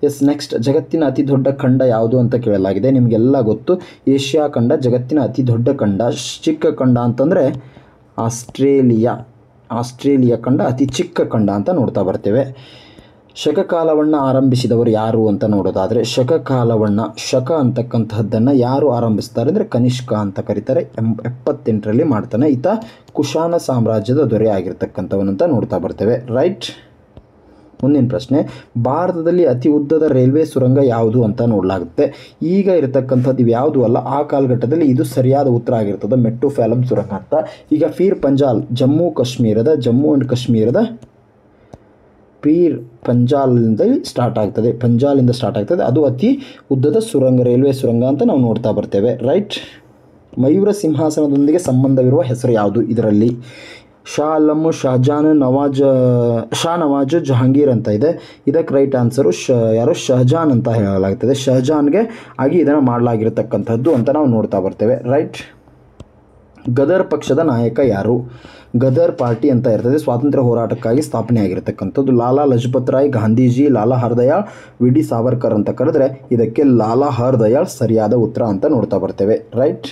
ಎಸ್, ನೆಕ್ಸ್ಟ್ ಜಗತ್ತಿನ ಅತಿ ದೊಡ್ಡ ಖಂಡ ಯಾವುದು ಅಂತ ಕೇಳಲಾಗಿದೆ. ನಿಮಗೆಲ್ಲ ಗೊತ್ತು, ಏಷ್ಯಾ ಖಂಡ ಜಗತ್ತಿನ ಅತಿ ದೊಡ್ಡ ಖಂಡ. ಚಿಕ್ಕ ಖಂಡ ಅಂತಂದರೆ ಆಸ್ಟ್ರೇಲಿಯಾ ಖಂಡ ಅತಿ ಚಿಕ್ಕ ಖಂಡ ಅಂತ ನೋಡ್ತಾ ಬರ್ತೇವೆ. ಶಕಕಾಲವನ್ನು ಆರಂಭಿಸಿದವರು ಯಾರು ಅಂತ ನೋಡೋದಾದರೆ ಶಕ ಅಂತಕ್ಕಂಥದ್ದನ್ನು ಯಾರು ಆರಂಭಿಸ್ತಾರೆ ಅಂದರೆ ಕನಿಷ್ಕ ಅಂತ ಕರೀತಾರೆ. 78ರಲ್ಲಿ ಮಾಡ್ತಾನೆ. ಈತ ಕುಶಾನ ಸಾಮ್ರಾಜ್ಯದ ದೊರೆ ಆಗಿರ್ತಕ್ಕಂಥವನ್ನಂತ ನೋಡ್ತಾ ಬರ್ತೇವೆ. ರೈಟ್. ಮುಂದಿನ ಪ್ರಶ್ನೆ, ಭಾರತದಲ್ಲಿ ಅತಿ ಉದ್ದದ ರೈಲ್ವೆ ಸುರಂಗ ಯಾವುದು ಅಂತ ನೋಡಲಾಗುತ್ತೆ. ಈಗ ಇರತಕ್ಕಂಥದ್ದು ಯಾವುದು ಅಲ್ಲ, ಆ ಕಾಲಘಟ್ಟದಲ್ಲಿ ಇದು ಸರಿಯಾದ ಉತ್ತರ ಆಗಿರ್ತದೆ, ಮೆಟ್ಟುಪಾಲಂ ಸುರಂಗ ಅಂತ. ಈಗ ಪೀರ್ ಪಂಜಾಲ್ ಜಮ್ಮು ಆ್ಯಂಡ್ ಕಾಶ್ಮೀರದ ಪೀರ್ ಪಂಜಾಲಿಂದ ಸ್ಟಾರ್ಟ್ ಆಗ್ತದೆ, ಅದು ಅತಿ ಉದ್ದದ ರೈಲ್ವೆ ಸುರಂಗ ಅಂತ ನಾವು ನೋಡ್ತಾ ಬರ್ತೇವೆ. ರೈಟ್. ಮಯೂರ ಸಿಂಹಾಸನದೊಂದಿಗೆ ಸಂಬಂಧವಿರುವ ಹೆಸರು ಯಾವುದು ಇದರಲ್ಲಿ? ಶಾ ಆಲಮ್, ಶಾ ನವಾಜ್, ಜಹಾಂಗೀರ್ ಅಂತ ಇದೆ. ಇದಕ್ಕೆ ರೈಟ್ ಆನ್ಸರು ಶಹಜಾನ್ ಅಂತ ಹೇಳಲಾಗ್ತದೆ. ಶಹಜಾನ್ಗೆ ಆಗಿ ಇದನ್ನು ಮಾಡಲಾಗಿರ್ತಕ್ಕಂಥದ್ದು ಅಂತ ನಾವು ನೋಡ್ತಾ ಬರ್ತೇವೆ. ರೈಟ್. ಗದರ್ ಪಕ್ಷದ ನಾಯಕ ಯಾರು? ಗದರ್ ಪಾರ್ಟಿ ಅಂತ ಇರ್ತದೆ, ಸ್ವಾತಂತ್ರ್ಯ ಹೋರಾಟಕ್ಕಾಗಿ ಸ್ಥಾಪನೆ ಆಗಿರತಕ್ಕಂಥದ್ದು. ಲಾಲಾ ಲಜಪತ್ ರಾಯ್, ಗಾಂಧೀಜಿ, ಲಾಲಾ ಹರ್ದಯಾಳ್, ವಿ ಡಿ ಸಾವರ್ಕರ್ ಅಂತ ಕರೆದ್ರೆ ಇದಕ್ಕೆ ಲಾಲಾ ಹರ್ದಯಾಳ್ ಸರಿಯಾದ ಉತ್ತರ ಅಂತ ನೋಡ್ತಾ ಬರ್ತೇವೆ. ರೈಟ್.